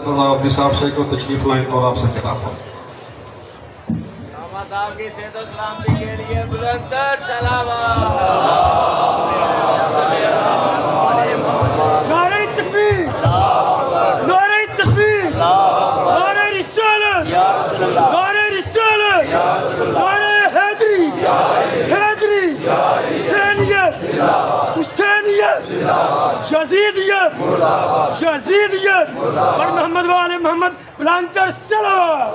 رضا عبدی صاحب سے کو تشریف لائیں اور آپ سے خطاب ہو. صاحب کی صحت و سلامتی کے لیے بلند تر سلامات. نعرہ تکبیر، نعرہ تکبیر، نعرہ رسالت، نعرہ رسالت، نعرہ حیدری، حیدری، حسینیت، حسینیت، یزیدیت، یزیدیت اور محمد وآل محمد بلند تر سلامات.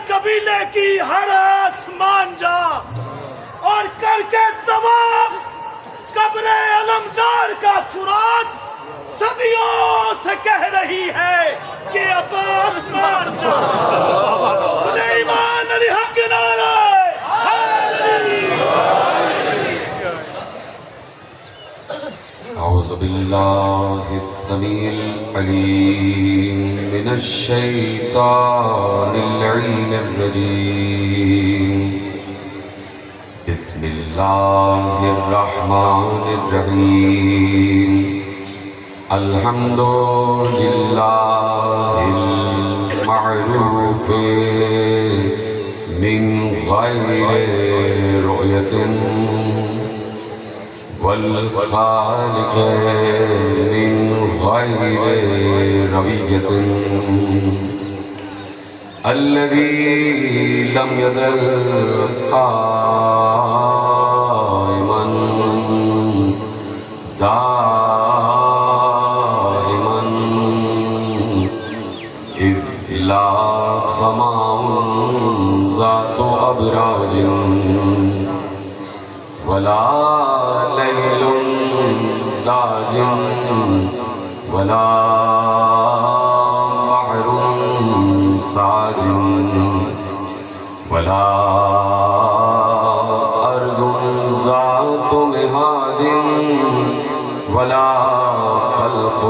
قبیلے کی ہر آسمان جا اور کر کے طواف قبر علمدار کا فرات صدیوں سے کہہ رہی ہے کہ اب آسمان جا. سلیمان علی حق نعرہ أعوذ بالله السميع العليم من الشيطان اللعين الرجيم. بسم الله الرحمن الرحيم. الحمد لله المعروف من غير رؤية والخالق من غير روية الذي لم يزل قائما دائما إذ لا سماء ذات أبراج ولا ليل داج ولا بحر ساج ولا أرض ذات مهاد ولا خلق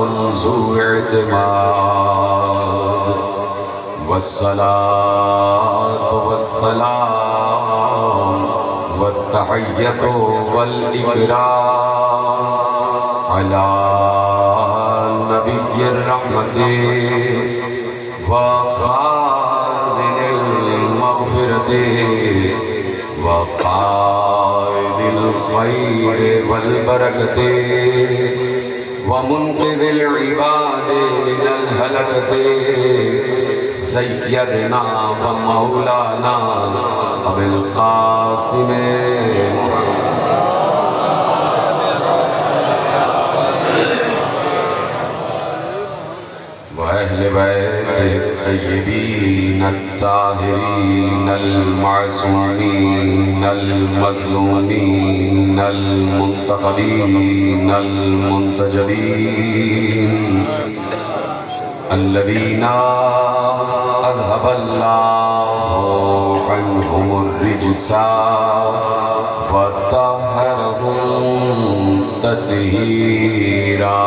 ذو اعتماد. والصلاة والسلام والتحية والإكرام على نبي الرحمة وخازن المغفرة وقائد الخير والبركة ومنقذ العباد من الهلكة سيدنا ومولانا أبي القاسم وأهل بيت الطيبين الطاهرين المعصومين المظلومين المنتخبين المنتجبين الذين أذهب الله عنهم الرجس وطهرهم تطهيرا.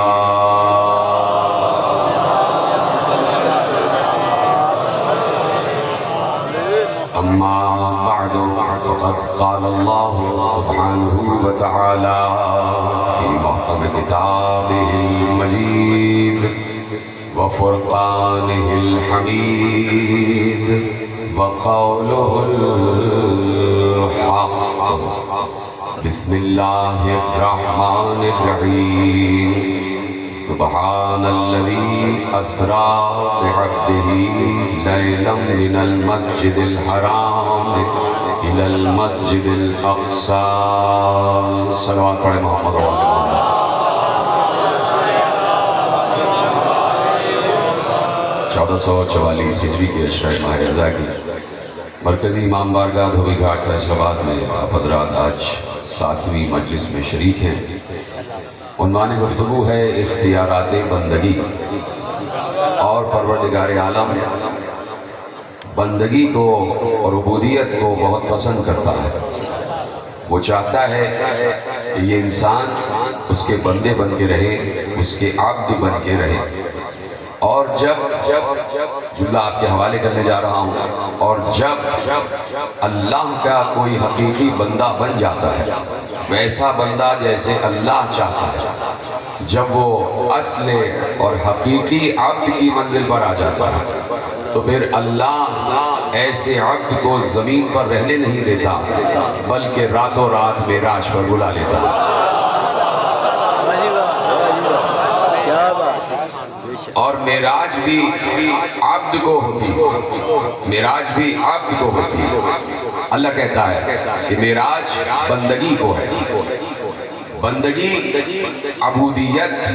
أما بعد فقد قال الله سبحانه وتعالى في محكم كتابه المجيد وفرقانه الحميد وقوله الحق. بسم الله الرحمن الرحيم. سبحان الذي أسرى بعبده ليلا من المسجد الحرام إلى المسجد الأقصى. صلوات على محمد وعلى محمد. 1444 ہجری کے اشرۂ ماہ رمضان کی مرکزی امام بارگاہ دھوبی گھاٹ فیصل آباد میں آپ حضرات آج 7ویں مجلس میں شریک ہیں. عنوان گفتگو ہے اختیارات بندگی. اور پروردگار عالم بندگی کو اور عبودیت کو بہت پسند کرتا ہے. وہ چاہتا ہے کہ یہ انسان اس کے بندے بن کے رہے، اس کے عبد بن کے رہے. اور جب جملہ آپ کے حوالے کرنے جا رہا ہوں، اور جب اللہ کا کوئی حقیقی بندہ بن جاتا ہے، ویسا بندہ جیسے اللہ چاہتا ہے، جب وہ اصل اور حقیقی عبد کی منزل پر آ جاتا ہے، تو پھر اللہ ایسے عبد کو زمین پر رہنے نہیں دیتا، بلکہ راتوں رات معراج پر بلا لیتا. اور معراج بھی عبد کو ہوتی، معراج بھی عبد کو ہوتی. اللہ کہتا ہے کہ معراج بندگی کو ہے. بندگی، عبودیت،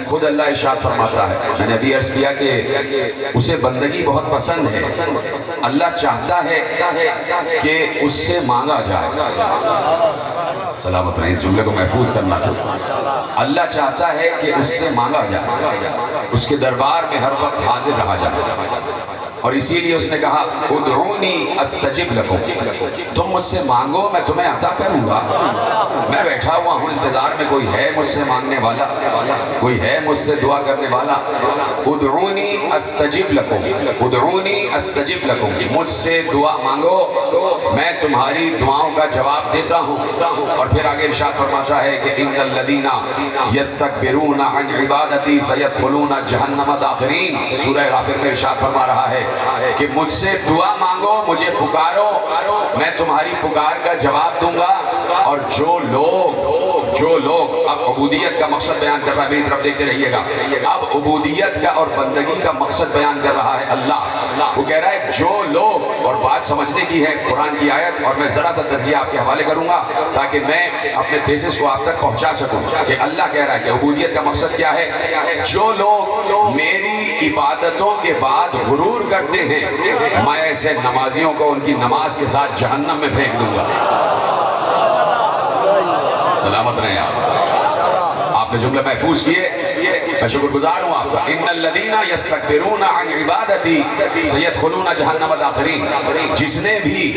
خود اللہ ارشاد فرماتا ہے، میں نے ابھی عرض کیا کہ اسے بندگی بہت پسند ہے. اللہ چاہتا ہے کہ اس سے مانگا جائے. سلامت رہیں، اس جملے کو محفوظ کرنا تھا. اللہ چاہتا ہے کہ اس سے مانگا جائے، اس کے دربار میں ہر وقت حاضر رہا جائے. اور اسی لیے اس نے کہا ادعونی استجب لکم، تم مجھ سے مانگو میں تمہیں عطا کروں گا. میں بیٹھا ہوا ہوں انتظار میں، کوئی ہے مجھ سے مانگنے والا، کوئی ہے مجھ سے دعا کرنے والا. ادعونی استجب لکم، ادعونی استجب لکم، مجھ سے دعا مانگو میں تمہاری دعاؤں کا جواب دیتا ہوں. اور پھر آگے ارشاد فرماتا ہے کہ ان الذین یستکبرون عن عبادتی سیدخلون جہنم داخرین. سورہ غافر میں ارشاد فرما رہا ہے کہ مجھ سے دعا مانگو، مجھے پکارو، میں تمہاری پکار کا جواب دوں گا. اور جو لوگ اب عبودیت کا مقصد بیان کر رہا ہے، میری طرف دیکھتے رہیے گا. اب عبودیت کا اور بندگی کا مقصد بیان کر رہا ہے اللہ. وہ کہہ رہا ہے جو لوگ، اور بات سمجھنے کی ہے قرآن کی آیت، اور میں ذرا سا تجزیہ آپ کے حوالے کروں گا تاکہ میں اپنے تھیسس کو آپ تک پہنچا سکوں کہ اللہ کہہ رہا ہے کہ عبودیت کا مقصد کیا ہے. جو لوگ میری عبادتوں کے بعد غرور کرتے ہیں، میں ایسے نمازیوں کو ان کی نماز کے ساتھ جہنم میں پھینک دوں گا. سلامت رہیں آپ نے جملے محفوظ کیے، میں شکر گزار ہوں آپ کا. ان الذین یستکبرون عن عبادتی سیدخلون جہنم داخرین. جس نے بھی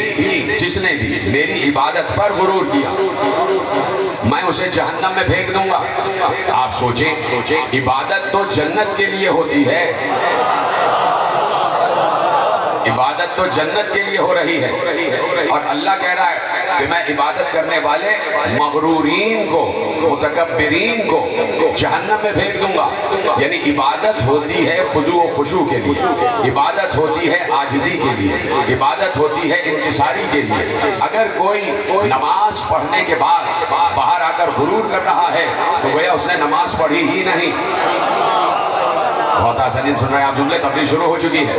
میری عبادت پر غرور کیا، میں اسے جہنم میں پھینک دوں گا. آپ سوچیں، عبادت تو جنت کے لیے ہوتی ہے، عبادت تو جنت کے لیے ہو رہی ہے. اور اللہ کہہ رہا ہے کہ میں عبادت کرنے والے مغرورین کو، متکبرین کو جہنم میں پھینک دوں گا. یعنی عبادت ہوتی ہے خضوع و خشوع کے لیے، عبادت ہوتی ہے عاجزی کے لیے، عبادت ہوتی ہے انکساری کے لیے. اگر کوئی نماز پڑھنے کے بعد باہر آ کر غرور کر رہا ہے تو گویا اس نے نماز پڑھی ہی نہیں. بہت آسانی سن رہے ہیں آپ، جملے تقریر شروع ہو چکی ہے.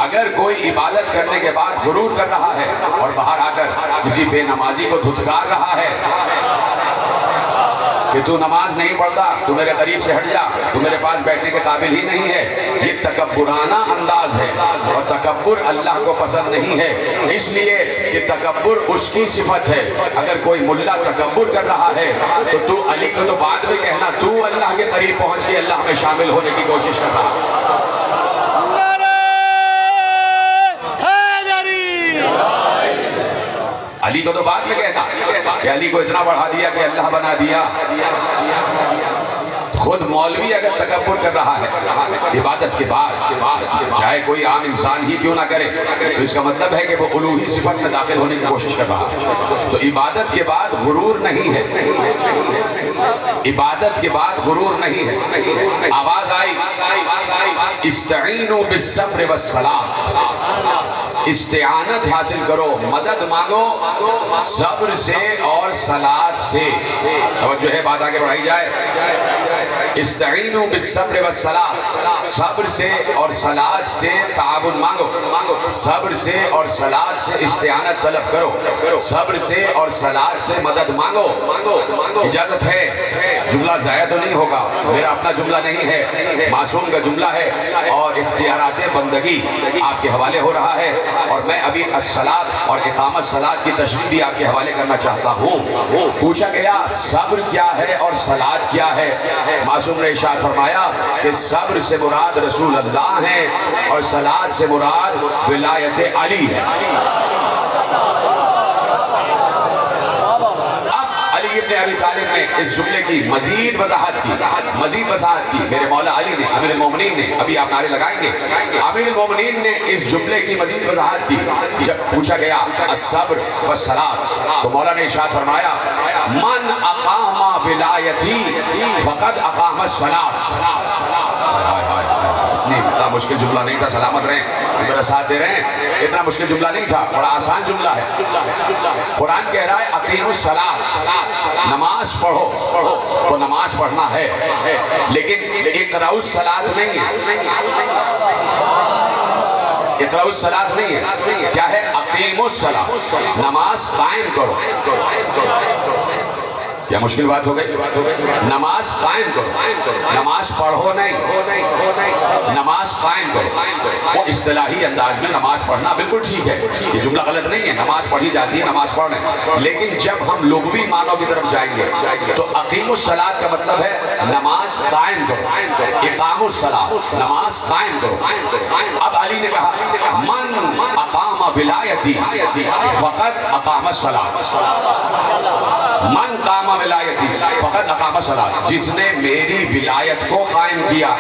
اگر کوئی عبادت کرنے کے بعد غرور کر رہا ہے اور باہر آ کر کسی بے نمازی کو دھتکار رہا ہے کہ تو نماز نہیں پڑھتا، تو میرے قریب سے ہٹ جا، تو میرے پاس بیٹھنے کے قابل ہی نہیں ہے، یہ تکبرانہ انداز ہے. اور تکبر اللہ کو پسند نہیں ہے، اس لیے کہ تکبر اس کی صفت ہے. اگر کوئی ملا تکبر کر رہا ہے تو علی کو تو بعد میں کہنا، تو اللہ کے قریب پہنچ کے اللہ میں شامل ہونے کی کوشش کر رہا ہے. علی کو تو بعد میں کہتا کہ علی کو اتنا بڑھا دیا کہ اللہ بنا دیا. خود مولوی اگر تکبر کر رہا ہے عبادت کے بعد، چاہے کوئی عام انسان ہی کیوں نہ کرے، تو اس کا مطلب ہے کہ وہ الوہی صفت میں داخل ہونے کی کوشش کر رہا ہے. تو عبادت کے بعد غرور نہیں ہے، عبادت کے بعد غرور نہیں ہے. آواز آئی استعینوا بالصبر والصلاۃ، استعانت حاصل کرو، مدد مانگو صبر سے اور صلاۃ سے. توجہ ہے، بات آگے بڑھائی جائے. استعینوا بالصبر والصلاۃ، صبر سے اور صلاۃ سے تعاون مانگو، صبر سے اور صلاۃ سے استعانت طلب کرو، صبر سے اور صلاۃ سے مدد مانگو. اجازت ہے، جملہ ضائع تو نہیں ہوگا، میرا اپنا جملہ نہیں ہے، معصوم کا جملہ ہے، اور اختیارات بندگی آپ کے حوالے ہو رہا ہے. اور میں ابھی الصلاۃ اور اقامت صلاۃ کی تشریح بھی آپ کے حوالے کرنا چاہتا ہوں. پوچھا گیا صبر کیا ہے اور صلاۃ کیا ہے؟ معصوم نے ارشاد فرمایا کہ صبر سے مراد رسول اللہ ہیں اور صلاۃ سے مراد ولایت علی ہے. ابی طالب نے اس جملے کی مزید وضاحت کی میرے مولا علی نے امیر المومنین نے، ابھی آپ نعرے لگائیں گے، امیر المومنین نے اس جملے کی مزید وضاحت کی جب پوچھا گیا الصبر والصلاۃ، تو مولا نے ارشاد فرمایا من اقام ولایتی فقد اقام الصلاۃ۔ اتنا مشکل جملہ نہیں تھا، سلامت رہیں، میرا ساتھ دے رہے ہیں، اتنا مشکل جملہ نہیں تھا، بڑا آسان جملہ ہے۔ قرآن کہہ رہا ہے اقیموا الصلاۃ، نماز پڑھو، تو نماز پڑھنا ہے، لیکن اقرؤوا الصلاۃ نہیں ہے، اقرؤوا الصلاۃ نہیں ہے، کیا ہے؟ اقیموا الصلاۃ، نماز قائم کرو۔ کیا مشکل بات ہو گئی؟ نماز قائم کرو، نماز پڑھو نہیں، نماز قائم کرو۔ وہ اصطلاحی انداز میں نماز پڑھنا بالکل ٹھیک ہے، یہ جملہ غلط نہیں ہے، نماز پڑھی جاتی ہے، نماز پڑھ لیں، لیکن جب ہم لغوی معنوں کی طرف جائیں گے تو اقیموا الصلاۃ کا مطلب ہے نماز قائم کرو، اقاموا الصلاۃ، نماز قائم کرو۔ اب علی نے کہا من اقام ولایتی فقد اقام الصلاۃ، من قام ولایتی فقط اقام الصلاۃ، جس نے میری ولایت کو قائم کیا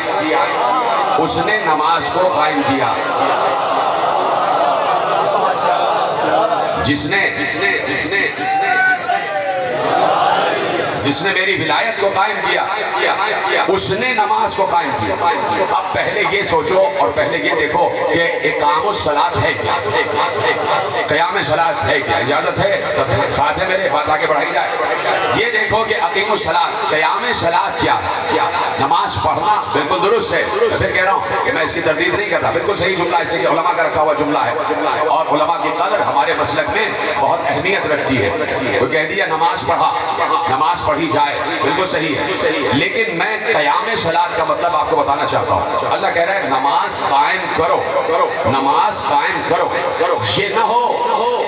اس نے نماز کو قائم کیا، جس نے میری ولایت کو قائم کیا اس نے نماز کو قائم کیا۔ اب پہلے یہ سوچو اور پہلے یہ دیکھو کہ اقام الصلاۃ ہے کیا، قیام صلاۃ ہے کیا؟ اجازت ہے ساتھ ہے میرے، بات آگے بڑھائی جائے۔ یہ دیکھو کہ اقیم الصلاۃ، قیام صلاۃ کیا؟ نماز پڑھنا بالکل درست ہے، پھر کہہ رہا ہوں کہ میں اس کی تردید نہیں کرتا، بالکل صحیح جملہ ہے، اس لیے کہ علماء کا رکھا ہوا جملہ ہے اور علماء کی قدر ہمارے مسلک میں بہت اہمیت رکھتی ہے۔ وہ کہہ دیا نماز پڑھا، نماز پڑھی جائے، بالکل صحیح ہے، لیکن میں قیام صلاۃ کا مطلب آپ کو بتانا چاہتا ہوں۔ اللہ کہہ رہا ہے نماز قائم کرو، نماز قائم کرو، یہ نہ ہو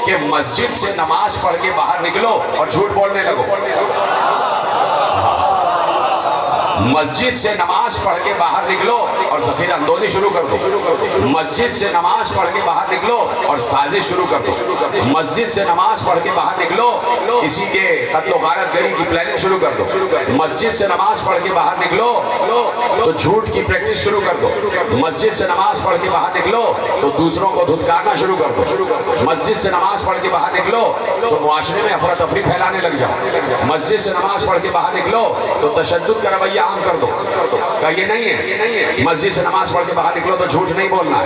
کہ مسجد سے نماز پڑھ کے باہر نکلو اور جھوٹ بولنے لگو، مسجد سے نماز پڑھ کے باہر نکلو اور ذخیرہ اندوزی شروع کر دو، مسجد سے نماز پڑھ کے باہر نکلو اور سازش شروع کر دو، مسجد سے نماز پڑھ کے باہر نکلو کسی کے قتل و غارت گری کی پلاننگ شروع کر دو، مسجد سے نماز پڑھ کے باہر نکلو تو جھوٹ کی پریکٹس شروع کر دو، مسجد سے نماز پڑھ کے باہر نکلو تو دوسروں کو دھتکارنا شروع کر دو، مسجد سے نماز پڑھ کے باہر نکلو تو معاشرے میں افراتفری پھیلانے لگ جاؤ، مسجد سے نماز پڑھ کے باہر نکلو تو تشدد کا رویہ عام کر دو۔ کہ یہ نہیں ہے مسجد سے نماز پڑھ کے باہر نکلو تو جھوٹ نہیں بولنا ہے،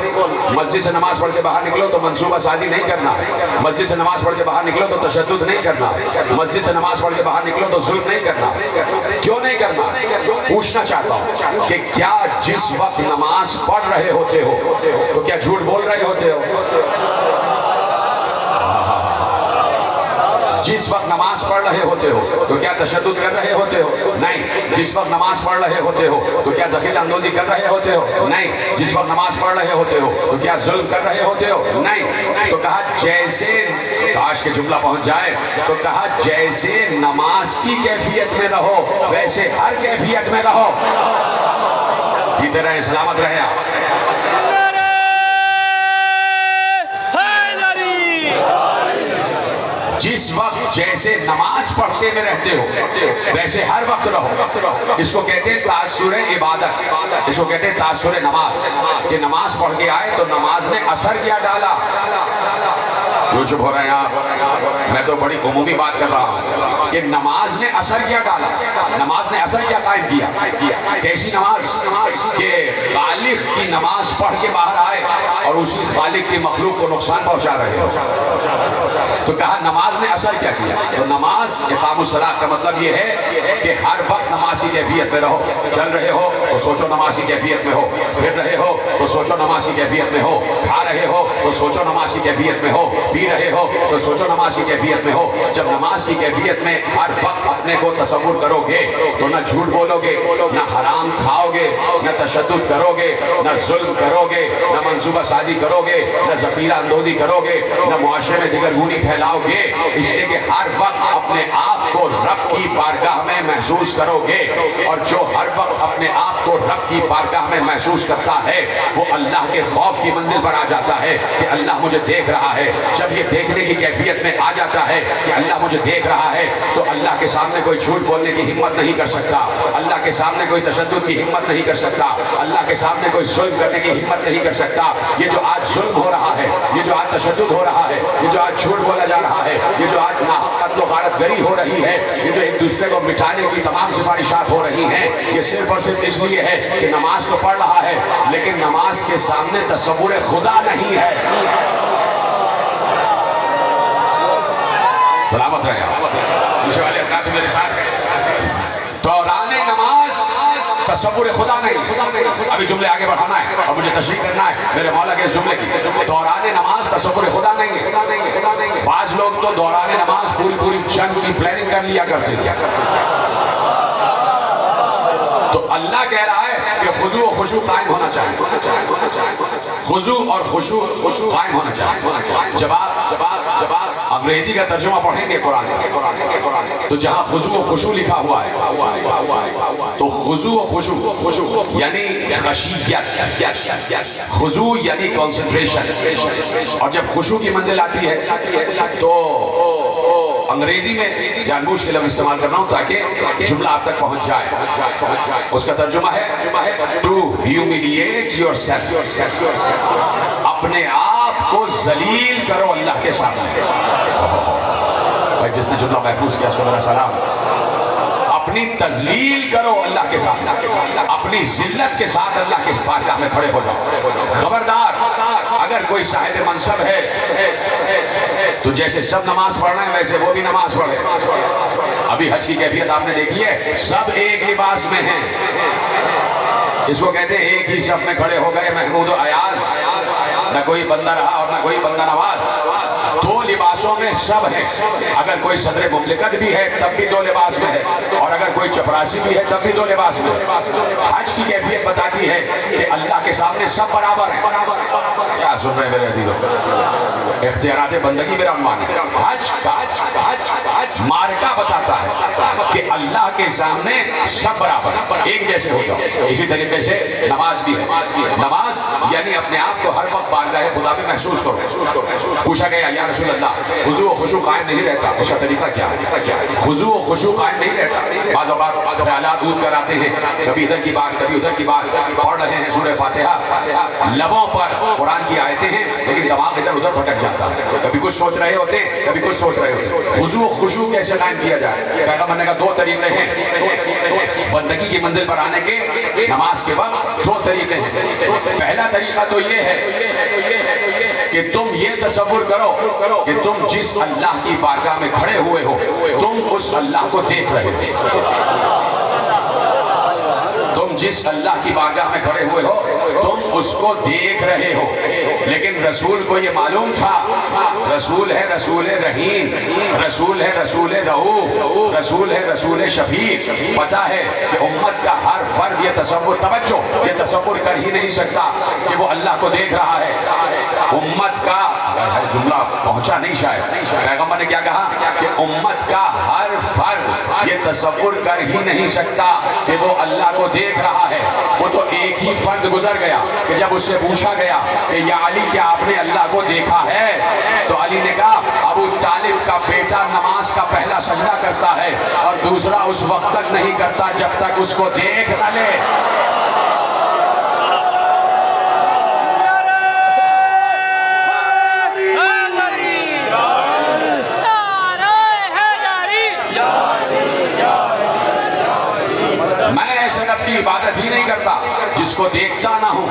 مسجد سے نماز پڑھ کے باہر نکلو تو منصوبہ سازی نہیں کرنا ہے، مسجد سے نماز پڑھ کے باہر نکلو تو تشدد نہیں کرنا ہے، مسجد سے نماز پڑھ کے باہر نکلو تو ظلم نہیں کرنا ہے۔ کیوں نہیں کرنا؟ پوچھنا چاہتا ہوں کہ کیا جس وقت نماز پڑھ رہے ہوتے ہو تو کیا جھوٹ بول رہے ہوتے ہو؟ جس وقت نماز پڑھ رہے ہوتے ہو تو کیا تشدد کر رہے ہوتے ہو؟ نہیں۔ جس وقت نماز پڑھ رہے ہوتے ہو تو کیا ذخیرہ اندوزی کر رہے ہوتے ہو؟ نہیں۔ جس وقت نماز پڑھ رہے ہوتے ہو تو کیا ظلم کر رہے ہوتے ہو؟ نہیں۔ تو کہا جیسے کاش کے جملہ پہنچ جائے، تو کہا جیسے نماز کی کیفیت میں رہو ویسے ہر کیفیت میں رہو، جیتے رہے، سلامت رہے آپ۔ جس وقت جیسے نماز پڑھتے میں رہتے ہو ویسے ہر وقت رہو۔ اس کو کہتے ہیں تاثر عبادت، اس کو کہتے ہیں تاثر نماز، کہ نماز پڑھ کے آئے تو نماز نے اثر کیا ڈالا۔ کیوں چپ ہو رہے ہیں آپ؟ میں تو بڑی عمومی بات کر رہا ہوں کہ نماز نے اثر کیا ڈالا، نماز نے اثر کیا قائم کیا؟ کیسی نماز؟ کہ خالق کی نماز پڑھ کے باہر آئے اور اسی خالق کی مخلوق کو نقصان پہنچا رہے ہو۔ تو کہا نماز نے اثر کیا کیا؟ تو نماز اقام الصلاۃ کا مطلب یہ ہے کہ ہر وقت نماز کی کیفیت میں رہو، چل رہے ہو تو سوچو نماز کی کیفیت میں ہو، پھر رہے ہو تو سوچو نماز کی کیفیت میں ہو، کھا رہے ہو تو سوچو نماز کی کیفیت میں ہو، پی رہے ہو تو سوچو نماز کی کیفیت میں ہو۔ جب نماز کی کیفیت میں ہر وقت اپنے کو تصور کرو گے تو نہ جھوٹ بولو گے، نہ حرام کھاؤ گے، نہ تشدد کرو گے، نہ ظلم کرو گے، نہ منصوبہ سازی کرو گے، نہ ذخیرہ اندوزی کرو گے، نہ معاشرے میں دیگر گونی پھیلاؤ گے، اس لیے کہ ہر وقت اپنے آپ کو رب کی بارگاہ میں محسوس کرو گے، اور جو ہر وقت اپنے آپ کو رب کی بارگاہ میں محسوس کرتا ہے وہ اللہ کے خوف کی منزل پر آ جاتا ہے کہ اللہ مجھے دیکھ رہا ہے۔ جب یہ دیکھنے کی کیفیت میں آ جاتا ہے کہ اللہ مجھے دیکھ رہا ہے تو اللہ کے سامنے کوئی جھوٹ بولنے کی ہمت نہیں کر سکتا، اللہ کے سامنے کوئی تشدد کی ہمت نہیں کر سکتا، اللہ کے سامنے کوئی ظلم کرنے کی ہمت نہیں کر سکتا۔ یہ جو آج ظلم ہو رہا ہے، یہ جو آج تشدد ہو رہا ہے، یہ جو آج جھوٹ بولا جا رہا ہے، یہ جو آج ناحق قتل و غارت گری ہو رہی ہے، یہ جو ایک دوسرے کو مٹانے کی تمام سفارشات ہو رہی ہیں، یہ صرف اور صرف اس لیے ہے کہ نماز تو پڑھ رہا ہے لیکن نماز کے سامنے تصور خدا نہیں ہے۔ سلامت رہے پیچھے والے افراد میرے ساتھ ہیں۔ دوران نماز تصور خدا نہیں۔ ابھی جملے آگے بڑھانا ہے اور مجھے تشریح کرنا ہے میرے مولا کے اس جملے کی۔ دوران نماز تصور خدا نہیں ہے۔ بعض لوگ تو دوران نماز پوری جنگ کی پلاننگ کر لیا کرتے تھے۔ تو اللہ کہہ رہا ہے کہ خضوع و خشوع قائم ہونا چاہیے، خضوع اور خشوع قائم ہونا چاہیے۔ جب آپ انگریزی کا ترجمہ پڑھیں گے قرآن تو جہاں خضوع و خشوع لکھا ہوا ہے تو خضوع و خشوع یعنی خشیت، خضوع یعنی کنسنٹریشن، اور جب خشوع کی منزل آتی ہے تو انگریزی میں جان بوجھ کے لفظ استعمال کر رہا ہوں تاکہ جملہ آپ تک پہنچ جائے۔ اس کا ترجمہ ہے to humiliate yourself، اپنے آپ کو ذلیل کرو اللہ کے سامنے۔ بھائی جس نے جملہ محفوظ کیا اس کو میرا سلام۔ اپنی تذلیل کرو اللہ کے سامنے، اپنی ذلت کے ساتھ اللہ کے بارگاہ میں کھڑے ہو جاؤ۔ خبردار اگر کوئی صاحب منصب ہے تو جیسے سب نماز پڑھ رہے ہیں ویسے وہ بھی نماز پڑھے۔ ابھی حج کی کیفیت آپ نے دیکھی ہے، سب ایک لباس میں ہیں۔ اس کو کہتے ہیں ایک ہی صف میں کھڑے ہو گئے محمود و ایاز، نہ کوئی بندہ رہا اور نہ کوئی بندہ نواز۔ دو لباسوں میں سب ہیں، اگر کوئی صدر مملکت بھی ہے تب بھی دو لباس میں ہے، اور اگر کوئی چپراسی بھی ہے تب بھی دو لباس میں ہے۔ حج کی کیفیت بتاتی ہے کہ اللہ کے سامنے سب برابر ہیں۔ کیا سن رہے ہیں میرے عزیزوں؟ اختیارات بندگی میرا عنوان ہے۔ حج مارکہ بتاتا ہے کہ اللہ کے سامنے سب برابر ایک جیسے ہو جاؤ۔ اسی طریقے سے نماز بھی ہے۔ نماز یعنی اپنے آپ کو ہر وقت بارگاہ خدا میں محسوس کرو۔ پوچھا گیا یا رسول اللہ خضوع و خشوع قائم نہیں رہتا، اس کا طریقہ کیا ہے؟ خضوع و خشوع قائم نہیں رہتا۔ بعض اوقات خیالات دور کر آتے ہیں، کبھی ادھر کی بات کبھی ادھر کی بات، پڑھ رہے ہیں سورہ فاتحہ، لبوں پر قرآن کی آیتیں ہیں لیکن دماغ ادھر ادھر بھٹک جاتا ہے، کبھی کچھ سوچ رہے ہوتے ہیں کبھی کچھ سوچ رہے ہوتے ہیں۔ خضوع و خشوع کیسے قائم کیا جائے؟ پیغمبر نے کہا دو طریقے ہیں بندگی کی منزل پر آنے کے، نماز کے وقت دو طریقے ہیں۔ پہلا طریقہ تو یہ ہے کہ تم یہ تصور کرو کہ تم جس اللہ کی بارگاہ میں کھڑے ہوئے ہو تم اس اللہ کو دیکھ رہے ہو۔ تم جس اللہ کی بارگاہ میں کھڑے ہوئے ہو تم اس کو دیکھ رہے ہو، لیکن رسول کو یہ معلوم تھا رسول ہے رسول رحیم، رسول ہے رسول رؤوف، رسول ہے رسول شفیق۔ پتہ ہے کہ امت کا ہر فرد یہ تصور کر ہی نہیں سکتا کہ وہ اللہ کو دیکھ رہا ہے۔ امت کا جملہ پہنچا نہیں شاید، پیغمبر نے کیا کہا کہ امت کا ہر فرد یہ تصور کر ہی نہیں سکتا کہ وہ اللہ کو دیکھ رہا ہے۔ وہ تو ایک ہی فرد گزر گیا کہ جب اس سے پوچھا گیا کہ یا علی کیا آپ نے اللہ کو دیکھا ہے؟ تو علی نے کہا ابو طالب کا بیٹا نماز کا پہلا سجدہ کرتا ہے اور دوسرا اس وقت تک نہیں کرتا جب تک اس کو دیکھ نہ لے۔ کی عبادت ہی نہیں کرتا جس کو دیکھتا نہ ہوں۔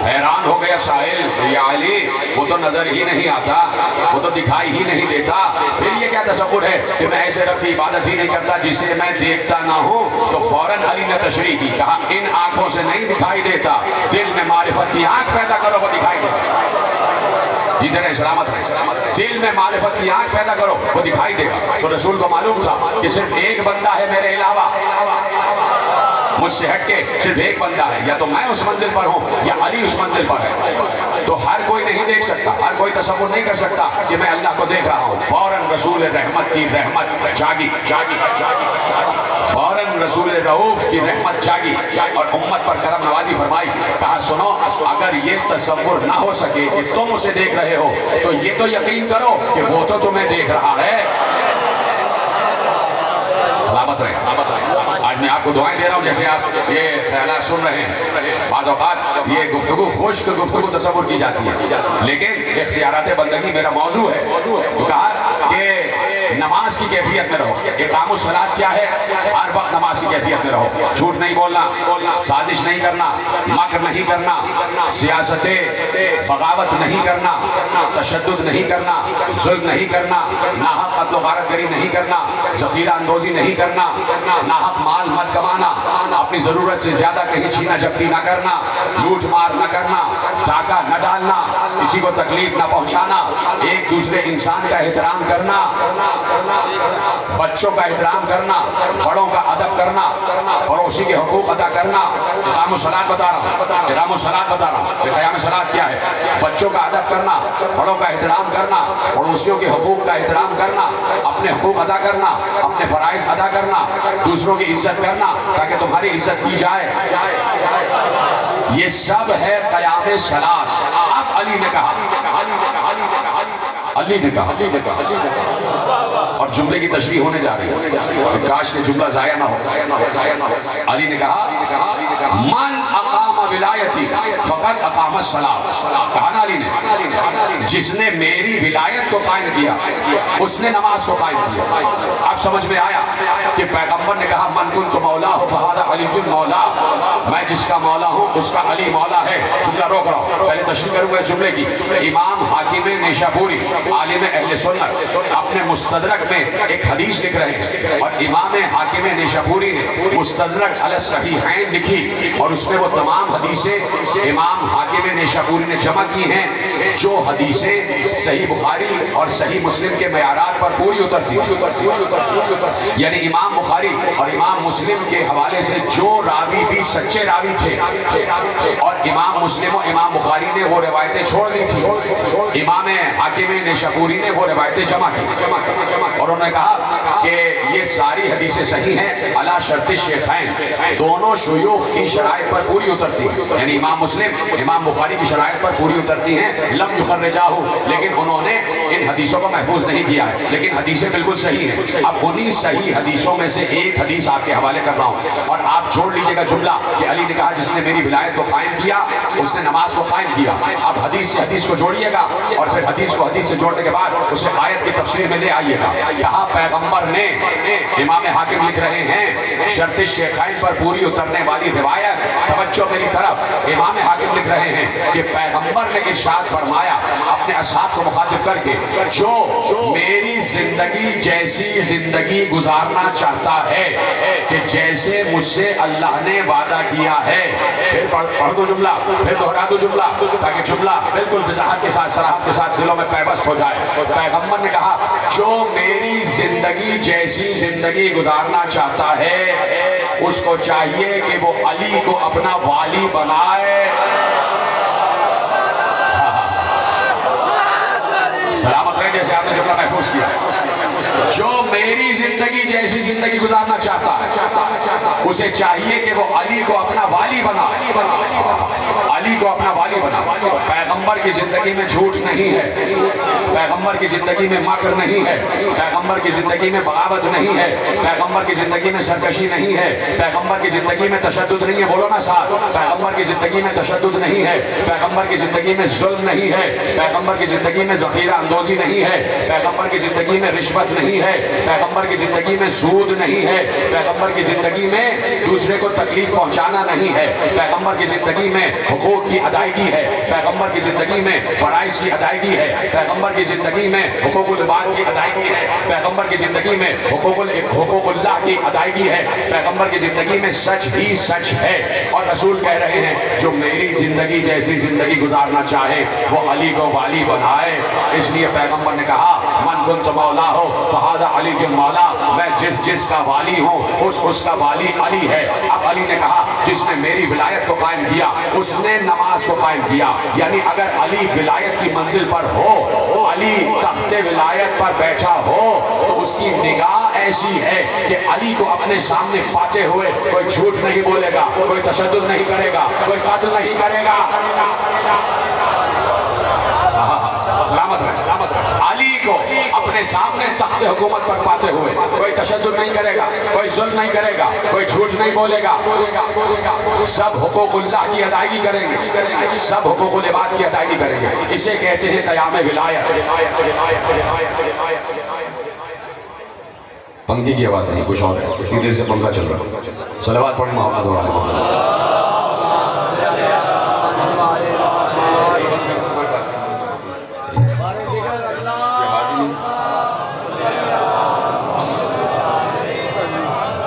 حیران ہو گیا سائل یا علی وہ تو نظر ہی نہیں آتا، وہ تو دکھائی ہی نہیں دیتا، پھر یہ کیا تصور ہے کہ میں ایسے رب کی عبادت ہی نہیں کرتا جسے میں دیکھتا نہ ہوں؟ تو فوراً علی نے تشریح کی، کہا ان آنکھوں سے نہیں دکھائی دیتا، دل میں معرفت کی آنکھ پیدا کرو وہ دکھائی دے۔ جیتے رہے سلامت رہے، دل میں معرفت کی آنکھ پیدا کرو وہ دکھائی دے گا۔ تو رسول کو معلوم تھا کہ صرف ایک بندہ ہے میرے علاوہ، مجھ سے ہٹ کے صرف ایک بندہ ہے، یا تو میں اس منزل پر ہوں یا علی اس منزل پر ہے۔ تو ہر کوئی نہیں دیکھ سکتا، ہر کوئی تصور نہیں کر سکتا کہ میں اللہ کو دیکھ رہا ہوں۔ فوراً رسول رحمت کی رحمت جاگی، فوراً رسول رؤوف کی رحمت جاگی اور امت پر کرم نوازی فرمائی۔ کہا سنو، اگر یہ تصور نہ ہو سکے کہ تم اسے دیکھ رہے ہو تو یہ تو یقین کرو کہ وہ تو تمہیں دیکھ رہا ہے۔ سلامت رہے، سلامت رہے۔ آج میں آپ کو دعائیں دے رہا ہوں جیسے آپ یہ خیالات سن رہے ہیں۔ بعض اوقات یہ گفتگو خشک گفتگو تصور کی جاتی ہے، لیکن اختیارات بندگی میرا موضوع ہے۔ تو کہا کہ نماز کی کیفیت میں رہو۔ اقام الصلاۃ کیا ہے؟ ہر وقت نماز کی کیفیت میں رہو، جھوٹ نہیں بولنا، سازش نہیں کرنا، مکر نہیں کرنا، سیاست بغاوت نہیں کرنا، تشدد نہیں کرنا، ظلم نہیں کرنا، ناحق قتل و غارت گری نہیں کرنا، ذخیرہ اندوزی نہیں کرنا، ناحق مال مت کمانا، اپنی ضرورت سے زیادہ کہیں چھینا جھپٹی نہ کرنا، لوٹ مار نہ کرنا، ڈاکہ نہ ڈالنا، کسی کو تکلیف نہ پہنچانا، ایک دوسرے انسان کا احترام کرنا، بچوں کا احترام کرنا، بڑوں کا ادب کرنا، پڑوسی کے حقوق ادا کرنا۔ اقام الصلاۃ بتا رہا ہوں، اقام الصلاۃ بتا رہا ہوں۔ قیام الصلاۃ کیا ہے؟ بچوں کا ادب کرنا، بڑوں کا احترام کرنا، پڑوسیوں کے حقوق کا احترام کرنا، اپنے حقوق ادا کرنا، اپنے فرائض ادا کرنا، دوسروں کی عزت کرنا تاکہ تمہاری عزت کی جائے۔ یہ سب ہے قیام صلاۃ۔ اب علی نے کہا، علی نے کہا اور جملے کی تشریح ہونے جا رہی ہے، کاش کہ جملہ ضائع نہ ہو۔ علی نے کہا من اقام ولایتی فقط اقام الصلاۃ۔ کہا نا علی نے، جس نے میری ولایت کو قائم کیا اس نے نماز کو قائم کیا۔ اب سمجھ میں آیا کہ پیغمبر نے کہا من کنت مولا فہذا علی مولا، میں جس کا مولا ہوں اس کا علی مولا ہے۔ جملہ روک رہا ہوں، پہلے تشریح کروں گا جملے کی۔ امام حاکم نیشاپوری عالم اہل سنت اپنے مستدرک میں ایک حدیث لکھ رہے ہیں، اور امام حاکم نیشاپوری نے مستدرک علی الصحیحین لکھی، اور اس میں وہ تمام حدیثیں امام حاکم نیشاپوری نے جمع کی ہیں جو حدیثیں صحیح بخاری اور صحیح مسلم کے معیارات پر پوری اترتی ہیں۔ یعنی امام بخاری اور امام مسلم کے حوالے سے جو راوی بھی سچے راوی تھے، اور امام مسلم و امام بخاری نے وہ روایتیں چھوڑ دی تھی، امام حاکم نیشاپوری نے وہ روایتیں جمع کی، اور انہوں نے کہا کہ یہ ساری حدیثیں صحیح ہیں علی شرط الشیخین، دونوں شیوخ کی شرائط پر پوری اترتی ہیں۔ یعنی امام مسلم امام بخاری کی شرائط پر پوری اترتی ہیں، لم یخرجاہ، لیکن انہوں نے ان حدیثوں کو محفوظ نہیں کیا ہے، لیکن حدیثیں بالکل صحیح ہیں۔ اب انہی صحیح حدیثوں میں سے ایک حدیث آپ کے حوالے کر رہا ہوں، اور آپ جوڑ لیجئے گا جملہ کہ علی نے کہا جس نے میری ولایت کو قائم کیا اس نے نماز کو قائم کیا۔ اب حدیث سے حدیث کو جوڑیے گا، اور پھر حدیث کو حدیث سے جوڑنے کے بعد اسے آیت کی تفسیر میں لے آئیے گا۔ کہا پیغمبر نے، امام حاکم لکھ رہے ہیں، شرط الشیخین پر پوری اترنے والی روایت، توجہ میری طرف، امام حاکم لکھ رہے ہیں کہ پیغمبر نے ارشاد فرمایا اپنے اصحاب کو مخاطب کر کے، جو میری زندگی جیسی زندگی گزارنا چاہتا ہے کہ جیسے مجھ سے اللہ نے وعدہ کیا ہے۔ پھر پڑھ دو جملہ، پھر دہرا دو جملہ، تاکہ جملہ بالکل وضاحت کے ساتھ صراحت کے ساتھ دلوں میں پیوست ہو جائے۔ پیغمبر نے کہا جو میری زندگی جیسی زندگی گزارنا چاہتا ہے اس کو چاہیے کہ وہ علی کو اپنا والی بنائے۔ سلامت رہے جیسے آپ نے جملہ محفوظ کیا۔ جو میری زندگی جیسی زندگی گزارنا چاہتا ہے اسے چاہیے کہ وہ علی کو اپنا والی بنائے، علی کو اپنا والی بنائے۔ پیغمبر کی زندگی میں جھوٹ نہیں ہے، پیغمبر کی زندگی میں مکر نہیں ہے، پیغمبر کی زندگی میں بغاوت نہیں ہے، پیغمبر کی زندگی میں سرکشی نہیں ہے، پیغمبر کی زندگی میں تشدد نہیں ہے، بولو نا ساتھ، پیغمبر کی زندگی میں تشدد نہیں ہے، پیغمبر کی زندگی میں ظلم نہیں ہے، پیغمبر کی زندگی میں ذخیرہ اندوزی نہیں ہے، پیغمبر کی زندگی میں رشوت نہیں ہے، پیغمبر کی زندگی میں سود نہیں ہے، پیغمبر کی زندگی میں دوسرے کو تکلیف پہنچانا نہیں ہے، پیغمبر کی زندگی میں حقوق کی ادائیگی ہے، پیغمبر کی زندگی میں فرائض کی ادائیگی ہے، پیغمبر کی زندگی میں حقوق العباد کی ادائیگی ہے، پیغمبر کی زندگی میں حقوق اللہ کی ادائیگی ہے، پیغمبر کی زندگی میں سچ ہی سچ ہے۔ اور رسول کہہ رہے ہیں جو میری زندگی جیسی زندگی گزارنا چاہے وہ علی کو والی بنائے۔ اس لیے پیغمبر نے کہا من کنت مولا ہو فہذا علی مولا، میں جس کا والی ہوں اس کا والی علی ہے۔ اب علی نے کہا جس نے میری ولایت کو قائم کیا اس نے نماز کو قائم کیا، یعنی اگر علی ولایت کی منزل پر ہو، علی تخت ولایت پر بیٹھا ہو تو اس کی نگاہ ایسی ہے کہ علی کو اپنے سامنے پاتے ہوئے کوئی جھوٹ نہیں بولے گا، کوئی تشدد نہیں کرے گا، کوئی قتل نہیں کرے گا۔ سلامت رہے۔ علی کو اپنے سامنے تخت حکومت پر پاتے ہوئے کوئی تشدد نہیں کرے گا، کوئی ظلم نہیں کرے گا، کوئی جھوٹ نہیں بولے گا، سب حقوق اللہ کی ادائیگی کریں گے، سب حقوق العباد کی ادائیگی کریں گے۔ اسے کہتے ہیں قیام ولایت۔ پنکھے کی آواز نہیں، کچھ اور ہے، اتنی دیر سے پنکھا چل رہا۔ صلوات پڑھیں محمد و آل محمد۔